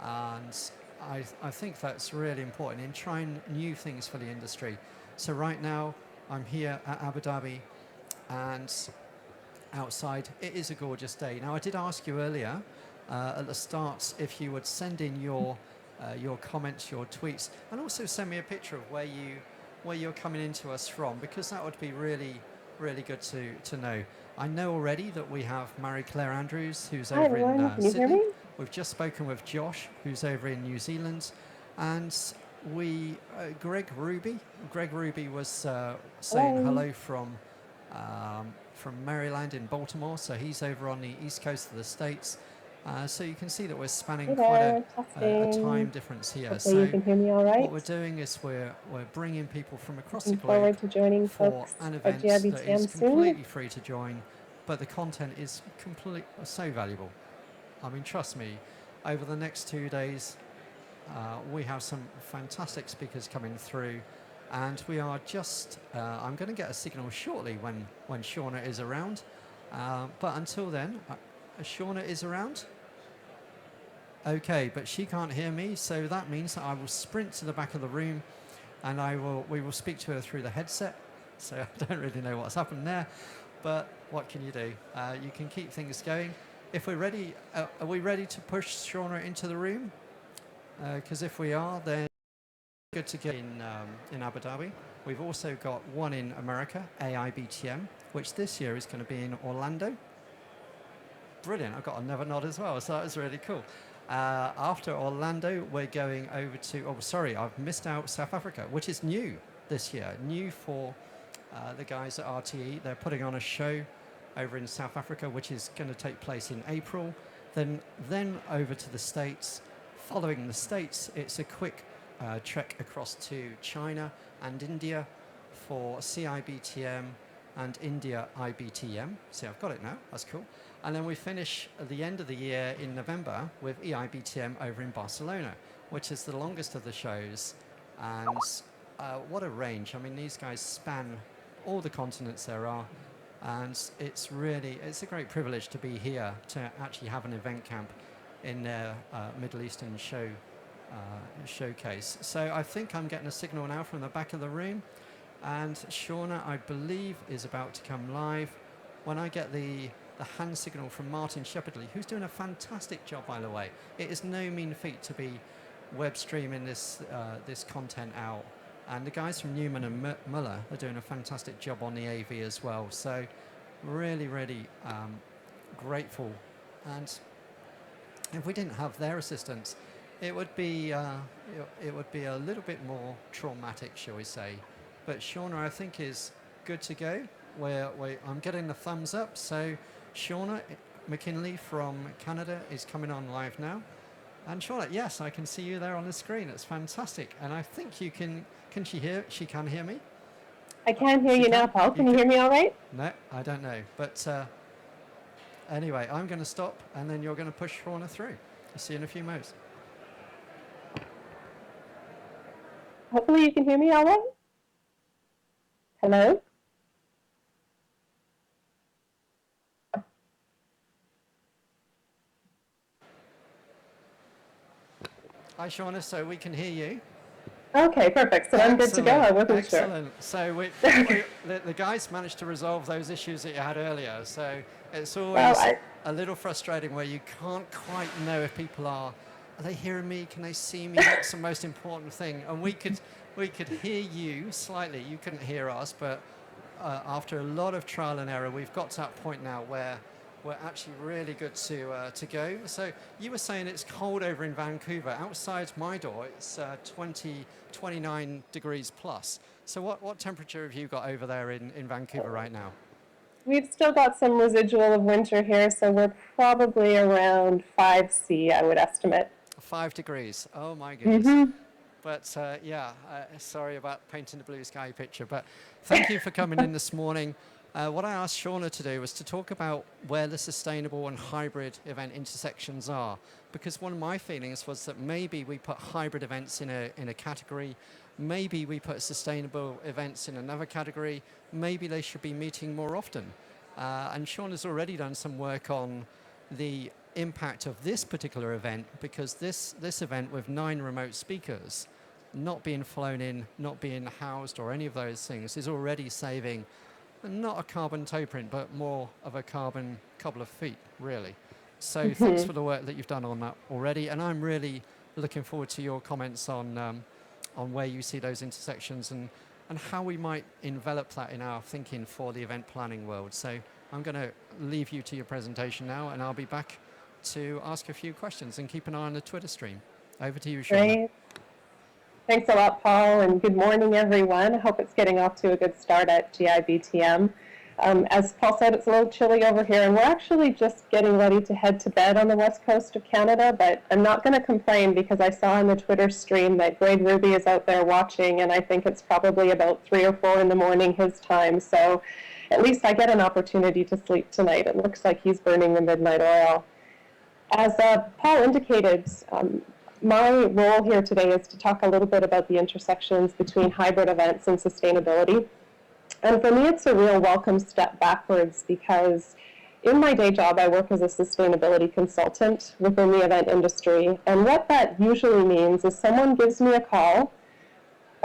and I think that's really important in trying new things for the industry. So right now, I'm here at Abu Dhabi, and outside, it is a gorgeous day. Now, I did ask you earlier at the start if you would send in your comments, your tweets, and also send me a picture of where you're coming into us from, because that would be really, really good to know. I know already that we have Marie Claire Andrews, who's over in Sydney. We've just spoken with Josh, who's over in New Zealand, and Greg Ruby. Greg Ruby was saying hello from Maryland in Baltimore, so he's over on the east coast of the States. So you can see that we're spanning quite a time difference here. Hopefully so you can hear me all right. What we're doing is we're bringing people from across the globe forward to joining for folks an at event that GIBTM is soon. completely free to join, but the content is so valuable. I mean, trust me, over the next 2 days, we have some fantastic speakers coming through, and we are just, I'm going to get a signal shortly when Shauna is around, but until then, Shauna is around? Okay, but she can't hear me, so that means that I will sprint to the back of the room and we will speak to her through the headset. So I don't really know what's happened there, but what can you do? You can keep things going. If we're ready, are we ready to push Shauna into the room? Because if we are, then good to go in Abu Dhabi. We've also got one in America, AIBTM, which this year is going to be in Orlando. Brilliant. I've got another nod as well, so that was really cool. After Orlando, we're going over to, oh, sorry, I've missed out South Africa, which is new this year. New for the guys at RTE. They're putting on a show over in South Africa, which is going to take place in April. Then over to the States. Following the States, it's a quick trek across to China and India for CIBTM and India IBTM. See, I've got it now. That's cool. And then we finish at the end of the year in November with EIBTM over in Barcelona, which is the longest of the shows. And what a range. I mean, these guys span all the continents there are. And it's a great privilege to be here to actually have an event camp in their Middle Eastern showcase. So I think I'm getting a signal now from the back of the room. And Shauna, I believe, is about to come live. When I get the hand signal from Martin Shepherdley, who's doing a fantastic job, by the way. It is no mean feat to be web streaming this content out. And the guys from Newman and Muller are doing a fantastic job on the AV as well. So really, really grateful. And if we didn't have their assistance, it would be a little bit more traumatic, shall we say. But Shauna, I think, is good to go. I'm getting the thumbs up. So Shauna McKinley from Canada is coming on live now. And Shauna, yes, I can see you there on the screen. It's fantastic. And I think you can she can hear me? I can hear you now, Paul. Can you hear me all right? No, I don't know. But anyway, I'm going to stop, and then you're going to push Shauna through. I'll see you in a few moments. Hopefully you can hear me all right. Hello? Hi, Shauna. So we can hear you. Okay, perfect. So I'm good to go. I wasn't sure. Excellent. So the guys managed to resolve those issues that you had earlier. So it's always a little frustrating where you can't quite know if people are they hearing me? Can they see me? That's the most important thing. And we could hear you slightly. You couldn't hear us, but after a lot of trial and error, we've got to that point now where we're actually really good to go. So you were saying it's cold over in Vancouver. Outside my door, it's 29 degrees plus. So what temperature have you got over there in Vancouver right now? We've still got some residual of winter here, so we're probably around 5°C, I would estimate. 5 degrees. Oh, my goodness. Mm-hmm. But sorry about painting the blue sky picture, but thank you for coming in this morning. What I asked Shauna to do was to talk about where the sustainable and hybrid event intersections are, because one of my feelings was that maybe we put hybrid events in a category, maybe we put sustainable events in another category, maybe they should be meeting more often. And Shauna's already done some work on the impact of this particular event, because this event with 9 remote speakers, not being flown in, not being housed or any of those things, is already saving not a carbon toe print, but more of a carbon couple of feet, really. So thanks for the work that you've done on that already. And I'm really looking forward to your comments on where you see those intersections and how we might envelop that in our thinking for the event planning world. So I'm going to leave you to your presentation now, and I'll be back to ask a few questions and keep an eye on the Twitter stream. Over to you, Shauna. Great. Thanks a lot, Paul, and good morning, everyone. I hope it's getting off to a good start at GIBTM. As Paul said, it's a little chilly over here, and we're actually just getting ready to head to bed on the west coast of Canada, but I'm not going to complain because I saw on the Twitter stream that Greg Ruby is out there watching, and I think it's probably about 3 or 4 in the morning his time, so at least I get an opportunity to sleep tonight. It looks like he's burning the midnight oil. As Paul indicated, my role here today is to talk a little bit about the intersections between hybrid events and sustainability. And for me, it's a real welcome step backwards because in my day job, I work as a sustainability consultant within the event industry. And what that usually means is someone gives me a call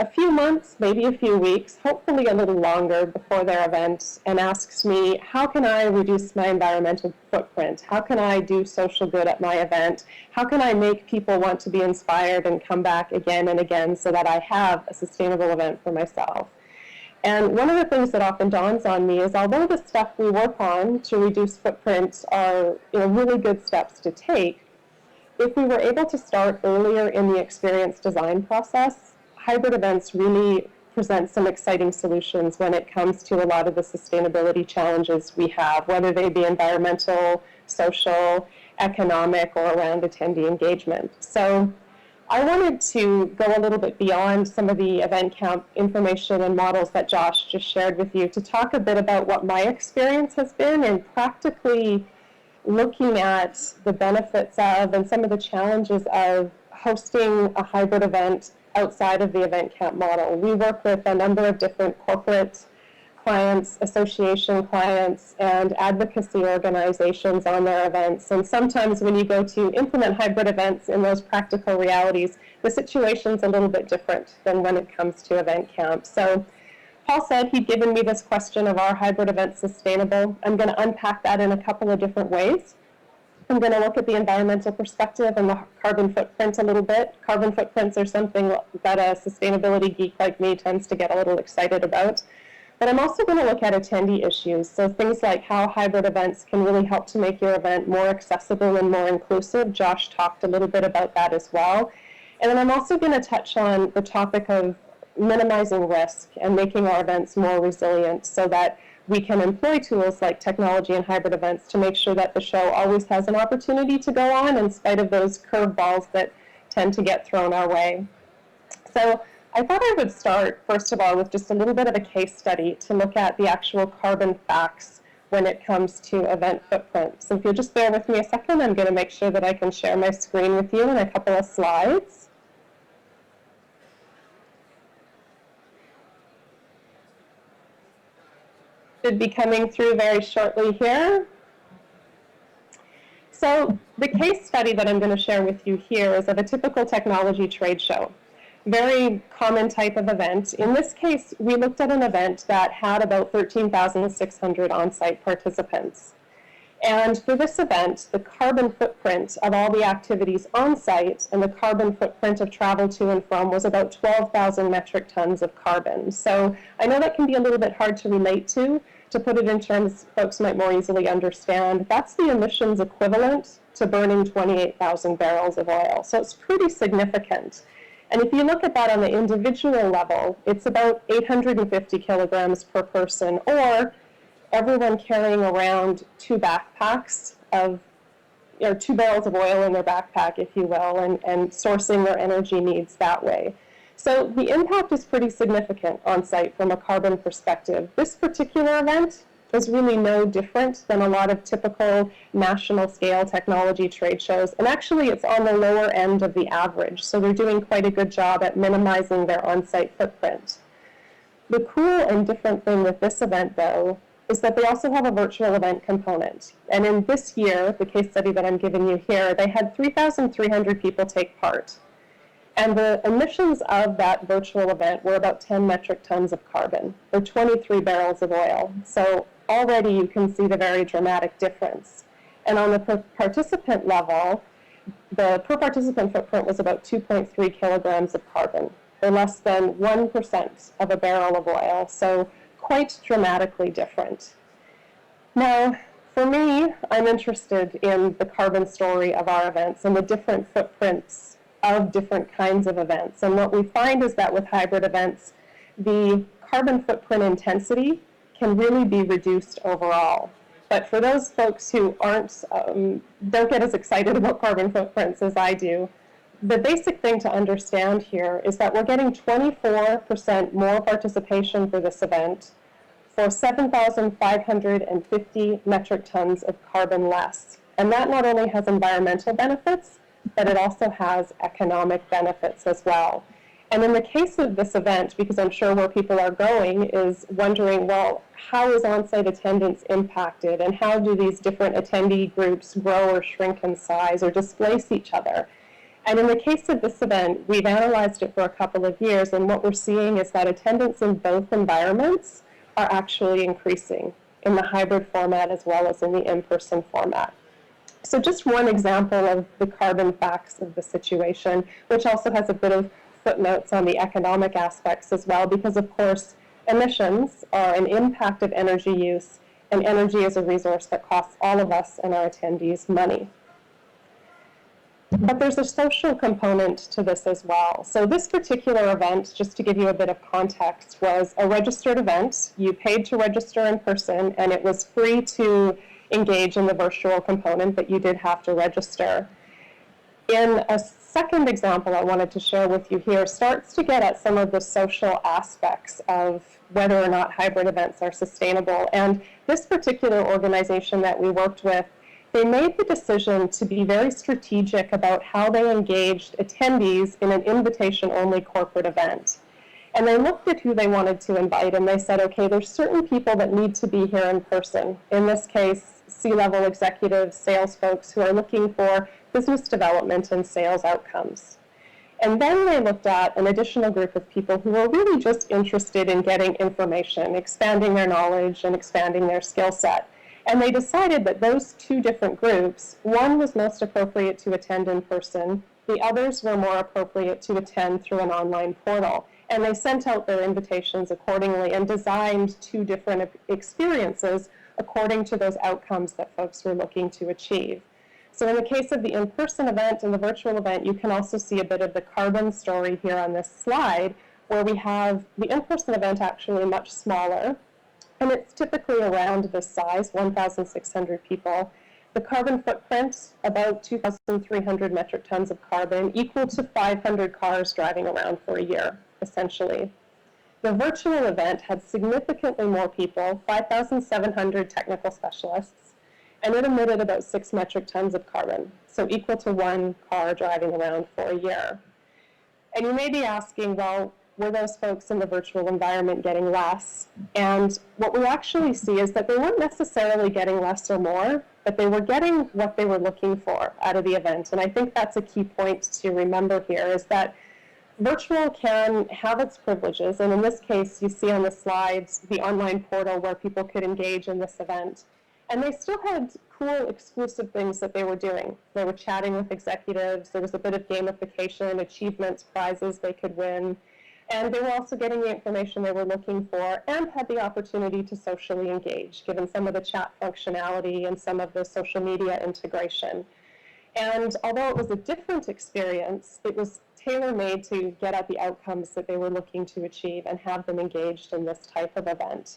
a few months, maybe a few weeks, hopefully a little longer before their event, and asks me, how can I reduce my environmental footprint? How can I do social good at my event? How can I make people want to be inspired and come back again and again so that I have a sustainable event for myself? And one of the things that often dawns on me is, although the stuff we work on to reduce footprint are really good steps to take, if we were able to start earlier in the experience design process, hybrid events really present some exciting solutions when it comes to a lot of the sustainability challenges we have, whether they be environmental, social, economic, or around attendee engagement. So I wanted to go a little bit beyond some of the event camp information and models that Josh just shared with you to talk a bit about what my experience has been in practically looking at the benefits of and some of the challenges of hosting a hybrid event outside of the event camp model. We work with a number of different corporate clients, association clients, and advocacy organizations on their events. And sometimes when you go to implement hybrid events in those practical realities, the situation's a little bit different than when it comes to event camp. So Paul said he'd given me this question of, are hybrid events sustainable? I'm going to unpack that in a couple of different ways. I'm going to look at the environmental perspective and the carbon footprint a little bit. Carbon footprints are something that a sustainability geek like me tends to get a little excited about. But I'm also going to look at attendee issues, so things like how hybrid events can really help to make your event more accessible and more inclusive. Josh talked a little bit about that as well. And then I'm also going to touch on the topic of minimizing risk and making our events more resilient so that we can employ tools like technology and hybrid events to make sure that the show always has an opportunity to go on in spite of those curveballs that tend to get thrown our way. So I thought I would start, first of all, with just a little bit of a case study to look at the actual carbon facts when it comes to event footprint. So if you'll just bear with me a second, I'm going to make sure that I can share my screen with you in a couple of slides. Should be coming through very shortly here. So the case study that I'm going to share with you here is of a typical technology trade show. Very common type of event. In this case, we looked at an event that had about 13,600 on-site participants. And for this event, the carbon footprint of all the activities on-site and the carbon footprint of travel to and from was about 12,000 metric tons of carbon. So I know that can be a little bit hard to relate to put it in terms folks might more easily understand. That's the emissions equivalent to burning 28,000 barrels of oil. So it's pretty significant. And if you look at that on the individual level, it's about 850 kilograms per person, or everyone carrying around 2 backpacks of, 2 barrels of oil in their backpack, if you will, and sourcing their energy needs that way. So the impact is pretty significant on site from a carbon perspective. This particular event is really no different than a lot of typical national scale technology trade shows. And actually it's on the lower end of the average. So they're doing quite a good job at minimizing their on-site footprint. The cool and different thing with this event, though, is that they also have a virtual event component. And in this year, the case study that I'm giving you here, they had 3,300 people take part. And the emissions of that virtual event were about 10 metric tons of carbon, or 23 barrels of oil. So already you can see the very dramatic difference. And on the per participant level, the per participant footprint was about 2.3 kilograms of carbon, or less than 1% of a barrel of oil. So quite dramatically different. Now, for me, I'm interested in the carbon story of our events and the different footprints of different kinds of events. And what we find is that with hybrid events, the carbon footprint intensity can really be reduced overall. But for those folks who don't get as excited about carbon footprints as I do, the basic thing to understand here is that we're getting 24% more participation for this event for 7,550 metric tons of carbon less. And that not only has environmental benefits, but it also has economic benefits as well. And in the case of this event, because I'm sure where people are going is wondering, well, how is on-site attendance impacted, and how do these different attendee groups grow or shrink in size or displace each other? And in the case of this event, we've analyzed it for a couple of years, and what we're seeing is that attendance in both environments are actually increasing in the hybrid format as well as in the in-person format. So just one example of the carbon facts of the situation, which also has a bit of footnotes on the economic aspects as well, because of course emissions are an impact of energy use, and energy is a resource that costs all of us and our attendees money. But there's a social component to this as well. So this particular event, just to give you a bit of context, was a registered event. You paid to register in person, and it was free to engage in the virtual component, but you did have to register. In a second example I wanted to share with you here starts to get at some of the social aspects of whether or not hybrid events are sustainable. And this particular organization that we worked with, they made the decision to be very strategic about how they engaged attendees in an invitation-only corporate event. And they looked at who they wanted to invite, and they said, okay, there's certain people that need to be here in person. In this case, C-level executives, sales folks who are looking for business development and sales outcomes. And then they looked at an additional group of people who were really just interested in getting information, expanding their knowledge, and expanding their skill set. And they decided that those two different groups, one was most appropriate to attend in person, the others were more appropriate to attend through an online portal. And they sent out their invitations accordingly and designed two different experiences according to those outcomes that folks were looking to achieve. So in the case of the in-person event and the virtual event, you can also see a bit of the carbon story here on this slide, where we have the in-person event actually much smaller, and it's typically around this size, 1,600 people. The carbon footprint, about 2,300 metric tons of carbon, equal to 500 cars driving around for a year, essentially. The virtual event had significantly more people, 5,700 technical specialists, and it emitted about 6 metric tons of carbon, so equal to 1 car driving around for a year. And you may be asking, well, were those folks in the virtual environment getting less? And what we actually see is that they weren't necessarily getting less or more, but they were getting what they were looking for out of the event. And I think that's a key point to remember here, is that virtual can have its privileges. And in this case, you see on the slides the online portal where people could engage in this event. And they still had cool, exclusive things that they were doing. They were chatting with executives. There was a bit of gamification, achievements, prizes they could win. And they were also getting the information they were looking for and had the opportunity to socially engage, given some of the chat functionality and some of the social media integration. And although it was a different experience, it was tailor-made to get at the outcomes that they were looking to achieve and have them engaged in this type of event.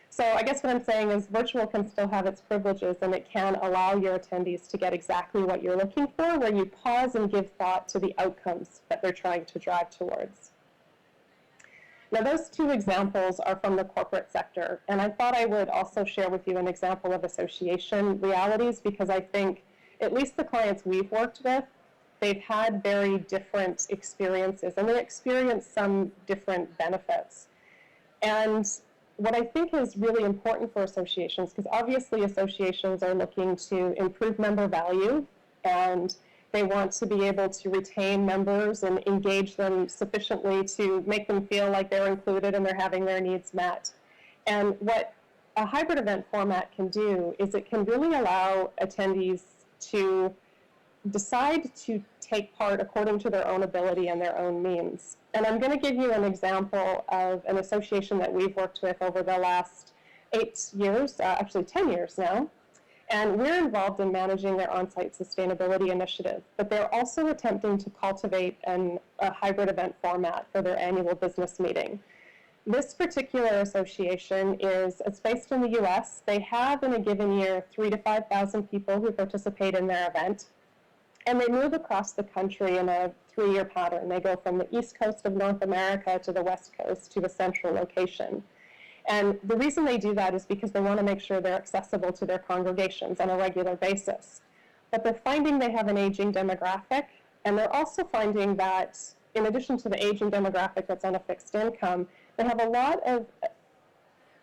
So I guess what I'm saying is virtual can still have its privileges, and it can allow your attendees to get exactly what you're looking for, where you pause and give thought to the outcomes that they're trying to drive towards. Now, those two examples are from the corporate sector, and I thought I would also share with you an example of association realities, because I think at least the clients we've worked with, they've had very different experiences, and they experienced some different benefits. And what I think is really important for associations, because obviously associations are looking to improve member value, and they want to be able to retain members and engage them sufficiently to make them feel like they're included and they're having their needs met. And what a hybrid event format can do is it can really allow attendees to decide to take part according to their own ability and their own means. And I'm going to give you an example of an association that we've worked with over the last 8 years, actually 10 years now. And we're involved in managing their on-site sustainability initiative, but they're also attempting to cultivate a hybrid event format for their annual business meeting. This particular association it's based in the US. They have in a given year 3,000 to 5,000 people who participate in their event. And they move across the country in a 3-year pattern. They go from the east coast of North America to the west coast to a central location. And the reason they do that is because they want to make sure they're accessible to their congregations on a regular basis. But they're finding they have an aging demographic, and they're also finding that in addition to the aging demographic that's on a fixed income, they have a lot of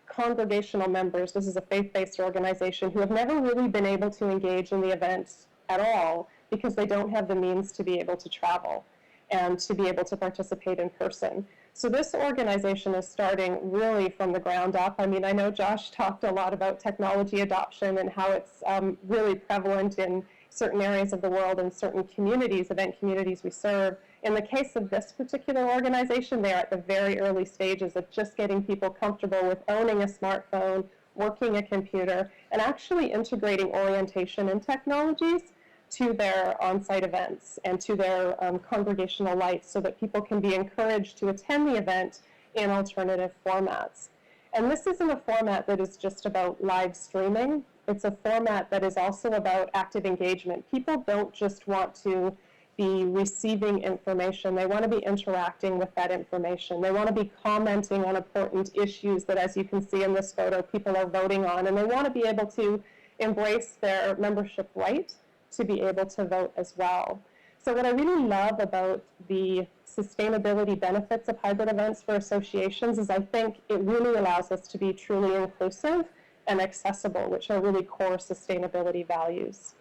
congregational members. This is a faith-based organization who have never really been able to engage in the events at all because they don't have the means to be able to travel and to be able to participate in person. So this organization is starting really from the ground up. I mean, I know Josh talked a lot about technology adoption and how it's really prevalent in certain areas of the world and certain communities, event communities we serve. In the case of this particular organization, they're at the very early stages of just getting people comfortable with owning a smartphone, working a computer, and actually integrating orientation and technologies to their on-site events and to their congregational life so that people can be encouraged to attend the event in alternative formats. And this isn't a format that is just about live streaming. It's a format that is also about active engagement. People don't just want to be receiving information. They want to be interacting with that information. They want to be commenting on important issues that, as you can see in this photo, people are voting on. And they want to be able to embrace their membership right to be able to vote as well. So what I really love about the sustainability benefits of hybrid events for associations is I think it really allows us to be truly inclusive and accessible, which are really core sustainability values.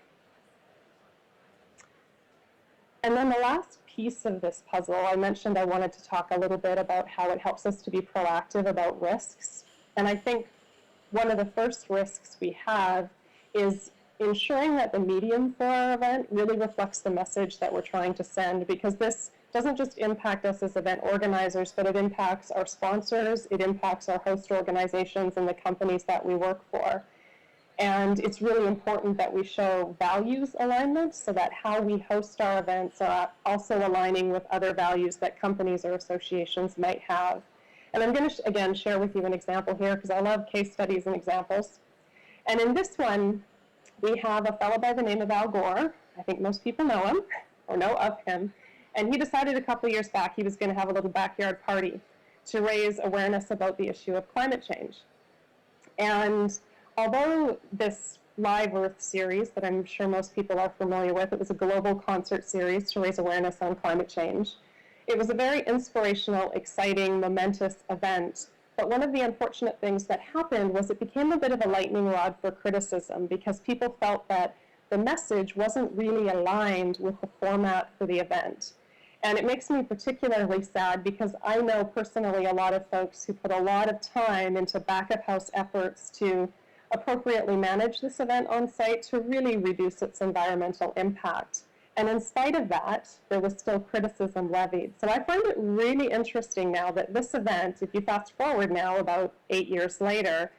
And then the last piece of this puzzle, I mentioned I wanted to talk a little bit about how it helps us to be proactive about risks. And I think one of the first risks we have is ensuring that the medium for our event really reflects the message that we're trying to send, because this doesn't just impact us as event organizers, but it impacts our sponsors, it impacts our host organizations and the companies that we work for. And it's really important that we show values alignment so that how we host our events are also aligning with other values that companies or associations might have. And I'm going to, again, share with you an example here because I love case studies and examples. And in this one, we have a fellow by the name of Al Gore. I think most people know him or know of him. And he decided a couple years back he was going to have a little backyard party to raise awareness about the issue of climate change. And although this Live Earth series that I'm sure most people are familiar with, it was a global concert series to raise awareness on climate change. It was a very inspirational, exciting, momentous event. But one of the unfortunate things that happened was it became a bit of a lightning rod for criticism because people felt that the message wasn't really aligned with the format for the event. And it makes me particularly sad because I know personally a lot of folks who put a lot of time into back-of-house efforts to appropriately manage this event on site to really reduce its environmental impact. And in spite of that, there was still criticism levied. So I find it really interesting now that this event, if you fast forward now about 8 years later,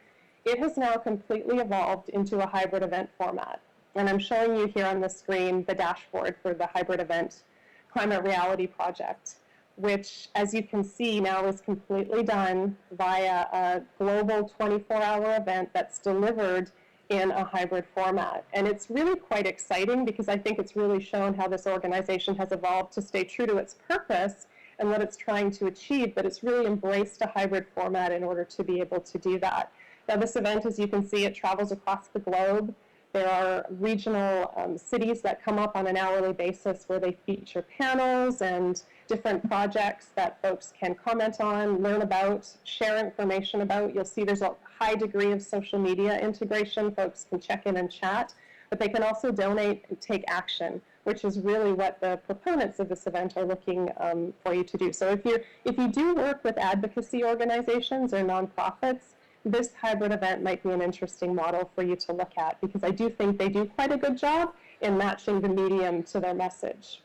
it has now completely evolved into a hybrid event format. And I'm showing you here on the screen the dashboard for the hybrid event Climate Reality Project, which, as you can see now, is completely done via a global 24-hour event that's delivered in a hybrid format. And it's really quite exciting because I think it's really shown how this organization has evolved to stay true to its purpose and what it's trying to achieve, but it's really embraced a hybrid format in order to be able to do that. Now this event, as you can see, it travels across the globe. There are regional cities that come up on an hourly basis where they feature panels and different projects that folks can comment on, learn about, share information about. You'll see there's a high degree of social media integration. Folks can check in and chat, but they can also donate and take action, which is really what the proponents of this event are looking for you to do. So if you do work with advocacy organizations or nonprofits, this hybrid event might be an interesting model for you to look at because I do think they do quite a good job in matching the medium to their message.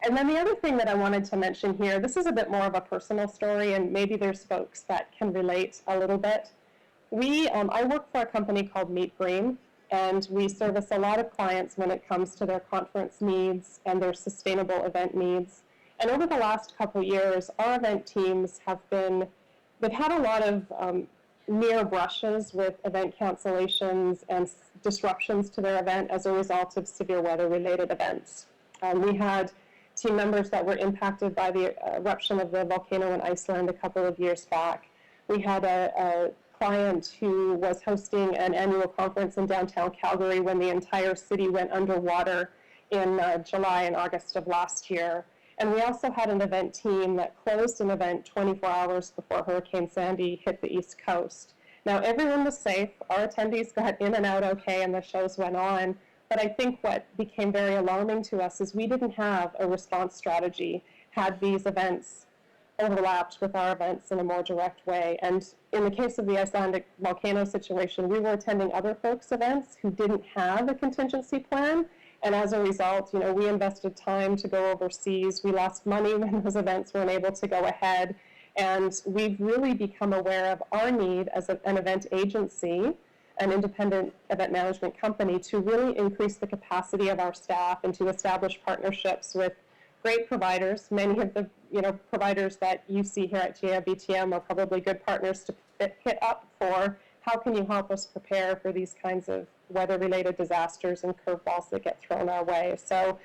And then the other thing that I wanted to mention here, this is a bit more of a personal story and maybe there's folks that can relate a little bit. I work for a company called Meet Green, and we service a lot of clients when it comes to their conference needs and their sustainable event needs. And over the last couple years, our event teams they've had a lot of near brushes with event cancellations and disruptions to their event as a result of severe weather-related events. We had team members that were impacted by the eruption of the volcano in Iceland a couple of years back. We had a client who was hosting an annual conference in downtown Calgary when the entire city went underwater in July and August of last year. And we also had an event team that closed an event 24 hours before Hurricane Sandy hit the East Coast. Now, everyone was safe. Our attendees got in and out okay, and the shows went on. But I think what became very alarming to us is we didn't have a response strategy had these events overlapped with our events in a more direct way. And in the case of the Icelandic volcano situation, we were attending other folks' events who didn't have a contingency plan. And as a result, we invested time to go overseas. We lost money when those events weren't able to go ahead. And we've really become aware of our need as an event agency, an independent event management company, to really increase the capacity of our staff and to establish partnerships with great providers. Many of the providers that you see here at GIBTM are probably good partners to hit up for how can you help us prepare for these kinds of weather-related disasters and curveballs that get thrown our way. So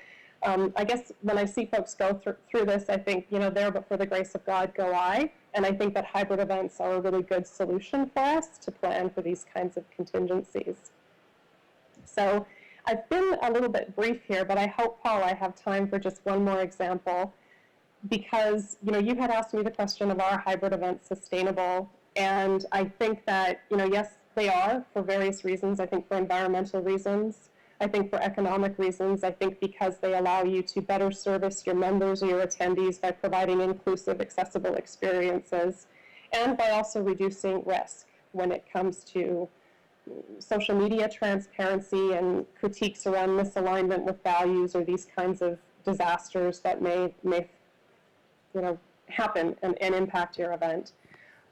I guess when I see folks go through this, I think, there but for the grace of God go I. And I think that hybrid events are a really good solution for us to plan for these kinds of contingencies. So I've been a little bit brief here, but I hope, Paul, I have time for just one more example, because you had asked me the question of our hybrid events sustainable, and I think that yes, they are for various reasons. I think for environmental reasons, I think for economic reasons, I think because they allow you to better service your members or your attendees by providing inclusive, accessible experiences, and by also reducing risk when it comes to social media transparency and critiques around misalignment with values or these kinds of disasters that may happen and impact your event.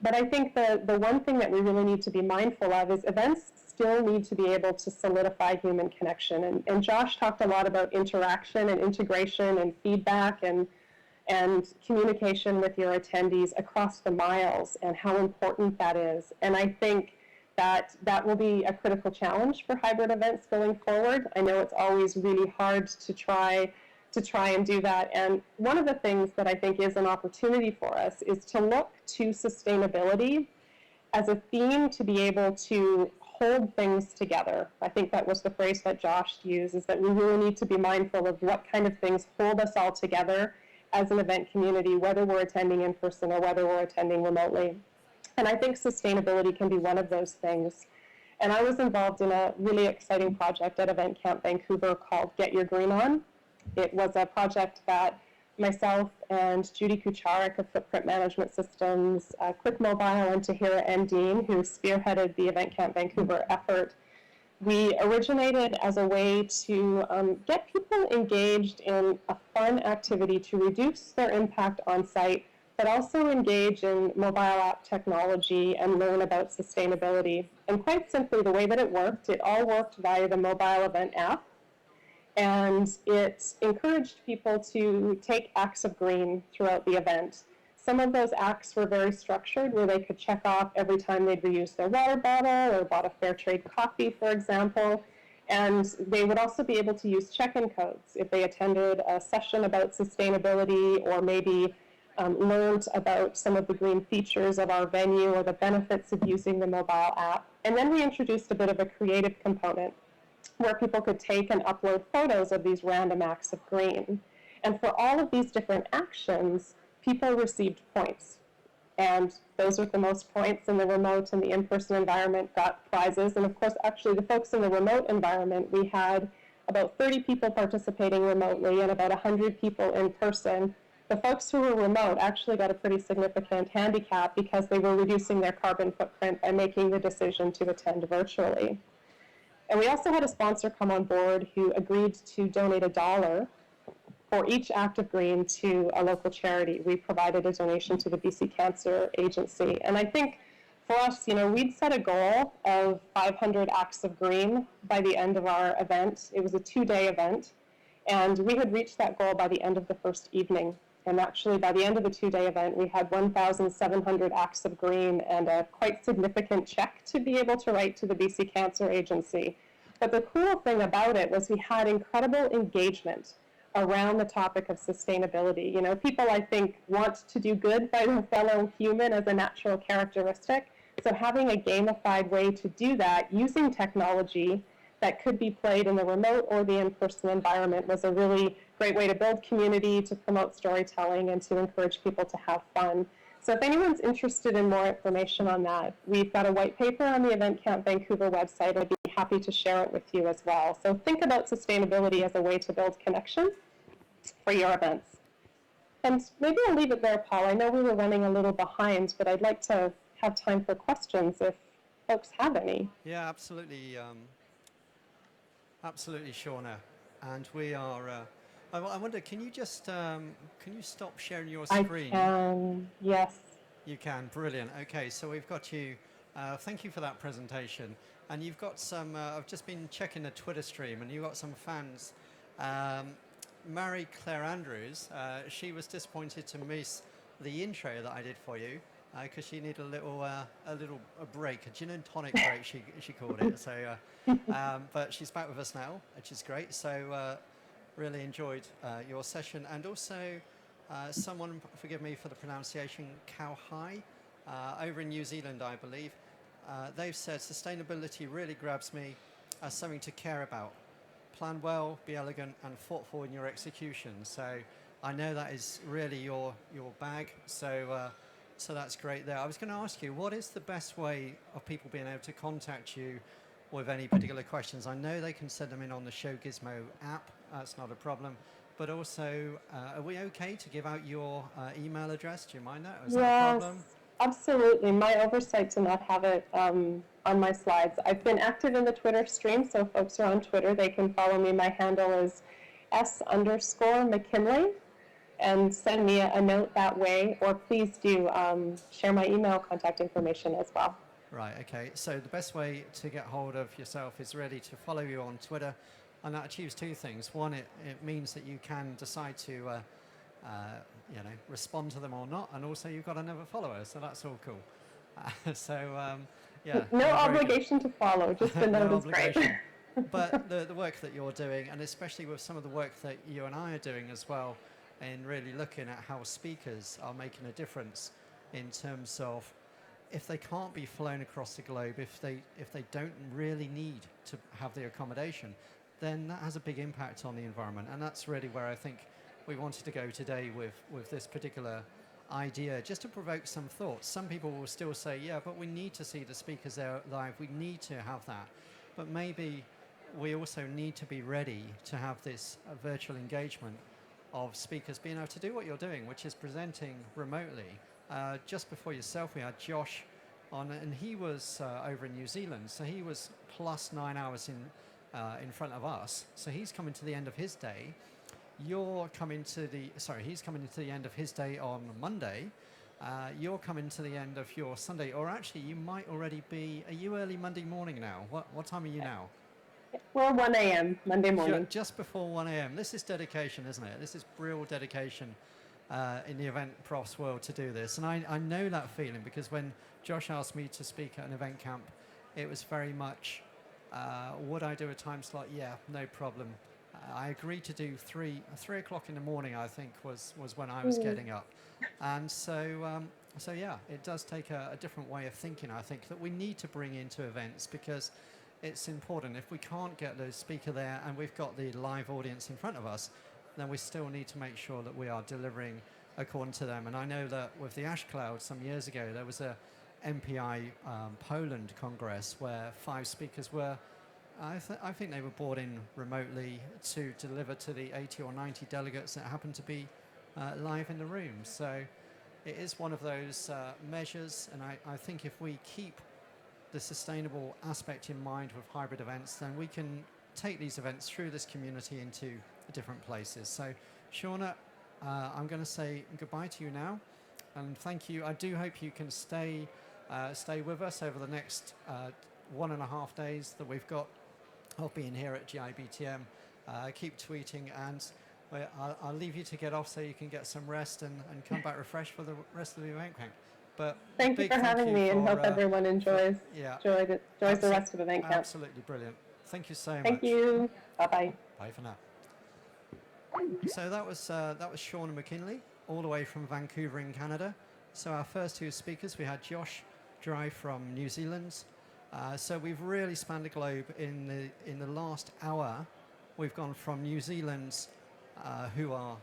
But I think the one thing that we really need to be mindful of is events still need to be able to solidify human connection. And Josh talked a lot about interaction and integration and feedback and communication with your attendees across the miles and how important that is. And I think that will be a critical challenge for hybrid events going forward. I know it's always really hard to try and do that. And one of the things that I think is an opportunity for us is to look to sustainability as a theme to be able to hold things together. I think that was the phrase that Josh used, is that we really need to be mindful of what kind of things hold us all together as an event community, whether we're attending in person or whether we're attending remotely. And I think sustainability can be one of those things. And I was involved in a really exciting project at Event Camp Vancouver called Get Your Green On. It was a project that myself and Judy Kucharik of Footprint Management Systems, Quick Mobile, and Tahira Endine, who spearheaded the Event Camp Vancouver effort, we originated as a way to get people engaged in a fun activity to reduce their impact on site, but also engage in mobile app technology and learn about sustainability. And quite simply, the way that it all worked via the mobile event app. And it encouraged people to take acts of green throughout the event. Some of those acts were very structured, where they could check off every time they'd reused their water bottle or bought a fair trade coffee, for example. And they would also be able to use check-in codes if they attended a session about sustainability or maybe learned about some of the green features of our venue or the benefits of using the mobile app. And then we introduced a bit of a creative component where people could take and upload photos of these random acts of green. And for all of these different actions, people received points. And those with the most points in the remote and the in-person environment got prizes. And of course, actually, the folks in the remote environment, we had about 30 people participating remotely and about 100 people in person. The folks who were remote actually got a pretty significant handicap because they were reducing their carbon footprint by making the decision to attend virtually. And we also had a sponsor come on board who agreed to donate $1 for each act of green to a local charity. We provided a donation to the BC Cancer Agency. And I think for us, we'd set a goal of 500 acts of green by the end of our event. It was a 2-day event. And we had reached that goal by the end of the first evening. And actually, by the end of the 2-day event, we had 1,700 acts of green and a quite significant check to be able to write to the BC Cancer Agency. But the cool thing about it was we had incredible engagement around the topic of sustainability. People, I think, want to do good by their fellow human as a natural characteristic. So having a gamified way to do that using technology that could be played in the remote or the in-person environment was a really great way to build community, to promote storytelling, and to encourage people to have fun. So if anyone's interested in more information on that, we've got a white paper on the Event Camp Vancouver website. I'd be happy to share it with you as well. So think about sustainability as a way to build connection for your events. And maybe I'll leave it there, Paul. I know we were running a little behind, but I'd like to have time for questions if folks have any. Yeah, absolutely. Absolutely, Shauna. And we are. I wonder, can you just can you stop sharing your screen? I can, yes. You can. Brilliant. Okay, so we've got you. Thank you for that presentation. And you've got some. I've just been checking the Twitter stream, and you've got some fans. Mary Claire Andrews. She was disappointed to miss the intro that I did for you because she needed a break, a gin and tonic break. She called it. So, but she's back with us now, which is great. So, really enjoyed your session, and also someone, forgive me for the pronunciation, Kauhai, over in New Zealand, I believe. They've said sustainability really grabs me as something to care about. Plan well, be elegant, and thoughtful in your execution. So I know that is really your bag. So so that's great there. I was going to ask you, what is the best way of people being able to contact you with any particular questions? I know they can send them in on the Show Gizmo app. That's not a problem. But also, are we okay to give out your email address? Do you mind that? Or is that a problem? Absolutely. My oversight to not have it on my slides. I've been active in the Twitter stream, so if folks are on Twitter, they can follow me. My handle is S_McKinley, and send me a note that way, or please do share my email contact information as well. Right, okay. So the best way to get hold of yourself is really to follow you on Twitter, and that achieves two things. One, it means that you can decide to respond to them or not, and also you've got another follower, so that's all cool. Yeah. No obligation to follow, just a note is great. But the work that you're doing, and especially with some of the work that you and I are doing as well, in really looking at how speakers are making a difference in terms of if they can't be flown across the globe, if they don't really need to have the accommodation, then that has a big impact on the environment. And that's really where I think we wanted to go today with this particular idea, just to provoke some thoughts. Some people will still say, yeah, but we need to see the speakers there live. We need to have that. But maybe we also need to be ready to have this virtual engagement of speakers being able to do what you're doing, which is presenting remotely. Just before yourself, we had Josh on, and he was over in New Zealand, so he was plus 9 hours in front of us. So he's coming to the end of his day. He's coming to the end of his day on Monday. You're coming to the end of your Sunday, or actually you might already be, are you early Monday morning now? What time are you now? We're 1 a.m. Monday morning. Just before 1 a.m. This is dedication, isn't it? This is real dedication in the event profs world to do this. And I know that feeling because when Josh asked me to speak at an event camp, it was very much, would I do a time slot? Yeah, no problem. I agreed to do 3 o'clock in the morning, I think, was when I was getting up. And so yeah, it does take a different way of thinking, I think, that we need to bring into events because it's important. If we can't get the speaker there and we've got the live audience in front of us, then we still need to make sure that we are delivering according to them. And I know that with the Ash Cloud some years ago, there was a MPI Poland Congress where 5 speakers were, I think they were brought in remotely to deliver to the 80 or 90 delegates that happened to be live in the room. So it is one of those measures, and I think if we keep the sustainable aspect in mind with hybrid events, then we can take these events through this community into different places. So, Shauna, I'm going to say goodbye to you now, and thank you. I do hope you can stay with us over the next 1.5 days that we've got of being here at GIBTM. Keep tweeting, and I'll leave you to get off so you can get some rest and come back refreshed for the rest of the event camp. But thank you for having me, and hope everyone enjoys the rest of event camp. Absolutely brilliant. Thank you so much. Thank you. Bye-bye. Bye for now. So that was Shauna McKinley, all the way from Vancouver in Canada. So our first 2 speakers, we had Josh Dry from New Zealand. So we've really spanned the globe in the last hour. We've gone from New Zealand, who are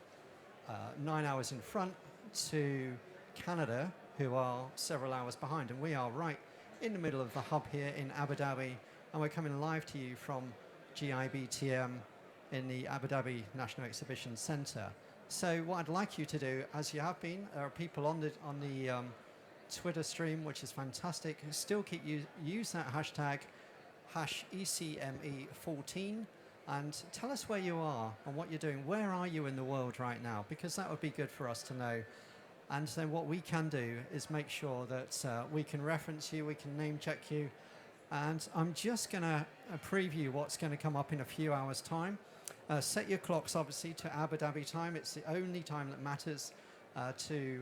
9 hours in front, to Canada, who are several hours behind, and we are right in the middle of the hub here in Abu Dhabi and we're coming live to you from GIBTM in the Abu Dhabi National Exhibition Centre. So what I'd like you to do, as you have been, there are people on the Twitter stream, which is fantastic. Still keep use that hashtag #ECME14 and tell us where you are and what you're doing. Where are you in the world right now? Because that would be good for us to know. And then what we can do is make sure that we can reference you, we can name check you. And I'm just going to preview what's going to come up in a few hours' time. Set your clocks, obviously, to Abu Dhabi time. It's the only time that matters to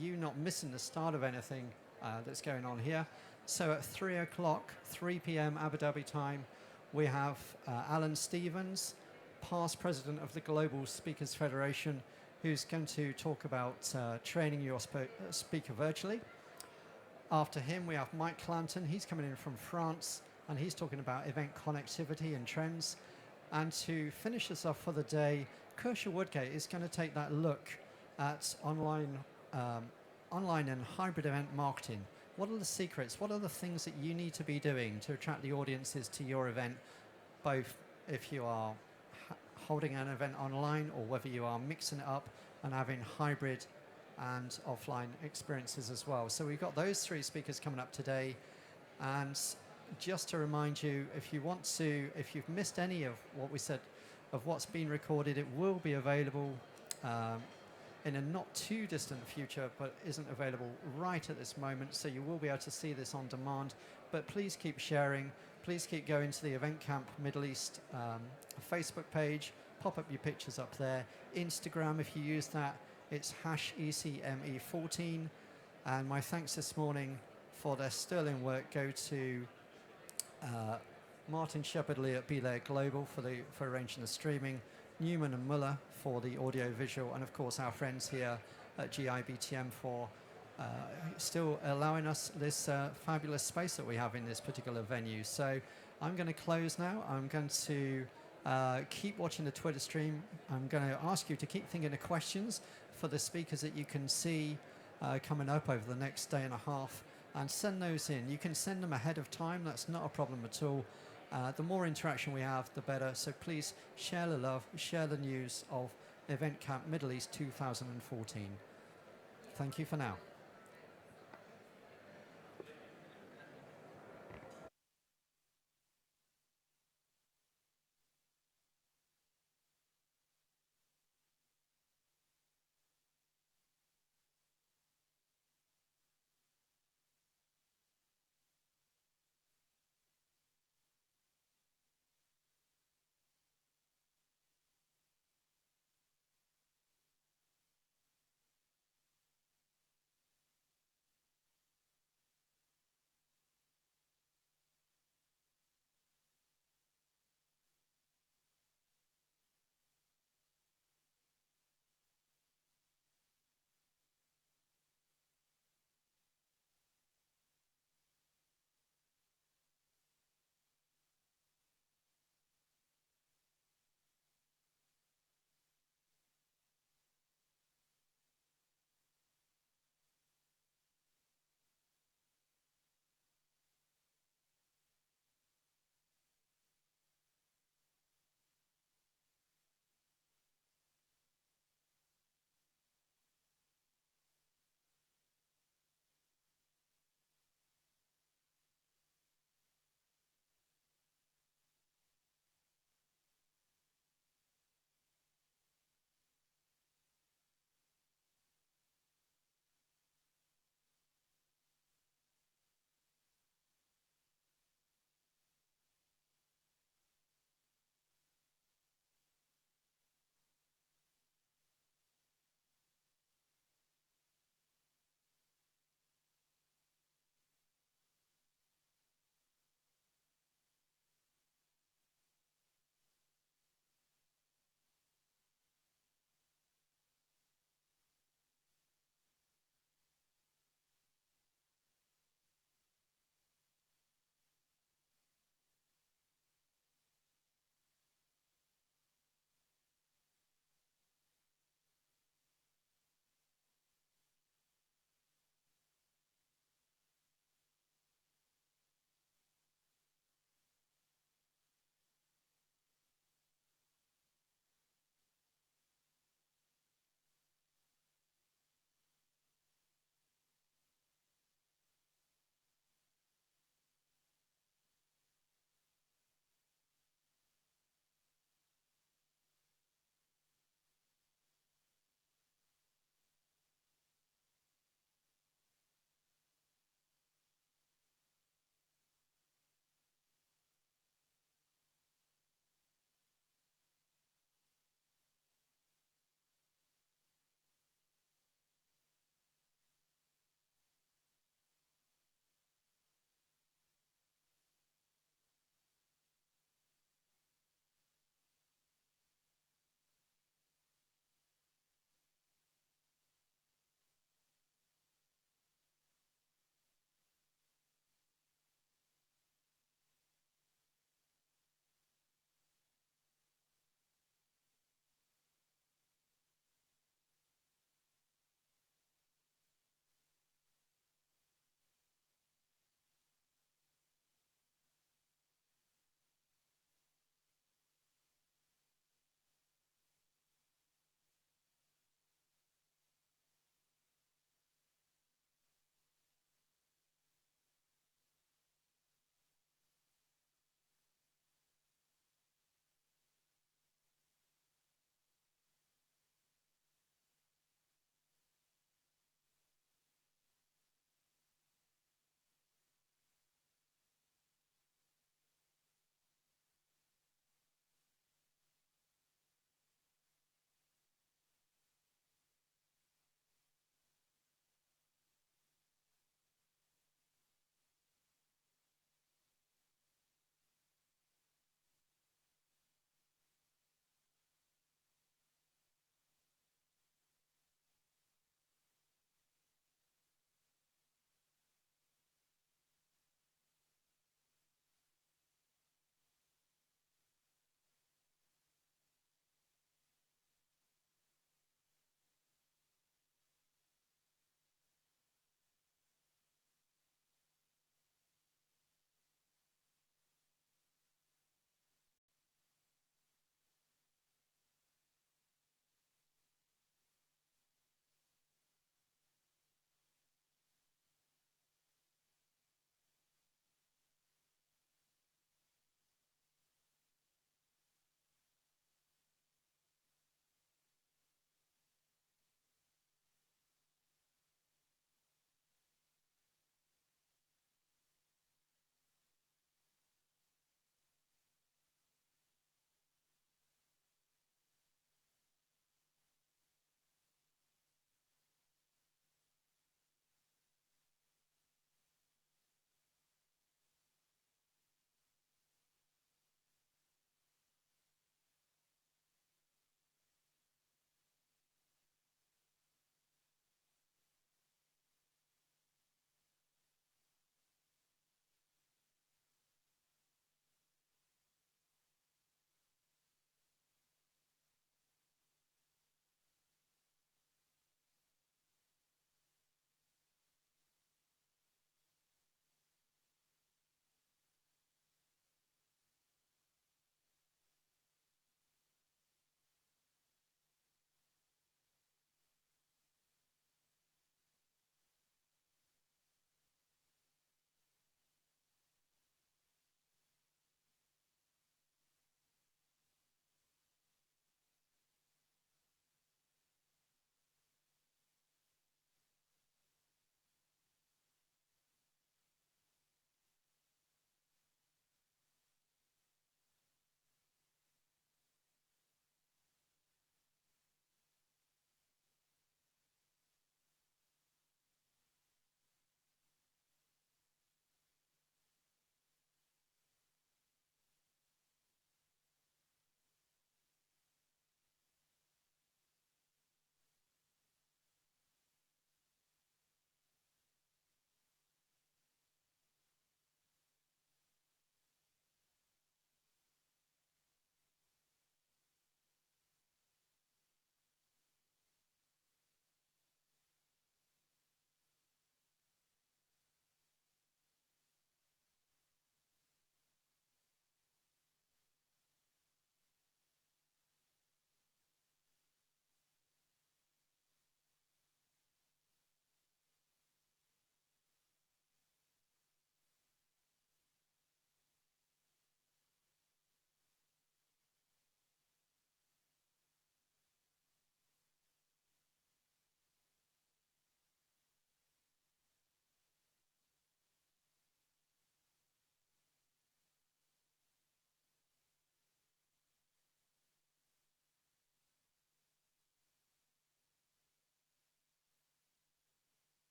you not missing the start of anything that's going on here. So at 3 o'clock, 3 p.m. Abu Dhabi time, we have Alan Stevens, past president of the Global Speakers Federation, who's going to talk about training your speaker virtually. After him, we have Mike Clanton. He's coming in from France, and he's talking about event connectivity and trends. And to finish us off for the day, Kirsha Woodgate is going to take that look at online and hybrid event marketing. What are the secrets? What are the things that you need to be doing to attract the audiences to your event, both if you are holding an event online or whether you are mixing it up and having hybrid and offline experiences as well. So we've got those three speakers coming up today. And just to remind you, if you've missed any of what we said, of what's been recorded, it will be available in a not too distant future, but isn't available right at this moment. So you will be able to see this on demand. But please keep sharing. Please keep going to the Event Camp Middle East Facebook page. Pop up your pictures up there. Instagram, if you use that, it's #ECME14. And my thanks this morning for their sterling work go to Martin Shepherdley at Belair Global for arranging the streaming, Newman and Muller for the audio visual, and of course our friends here at GIBTM for still allowing us this fabulous space that we have in this particular venue. So I'm going to close now. I'm going to keep watching the Twitter stream. I'm going to ask you to keep thinking of questions for the speakers that you can see coming up over the next day and a half, and send those in. You can send them ahead of time. That's not a problem at all. The more interaction we have, the better. So please share the love, share the news of Event Camp Middle East 2014. Thank you for now.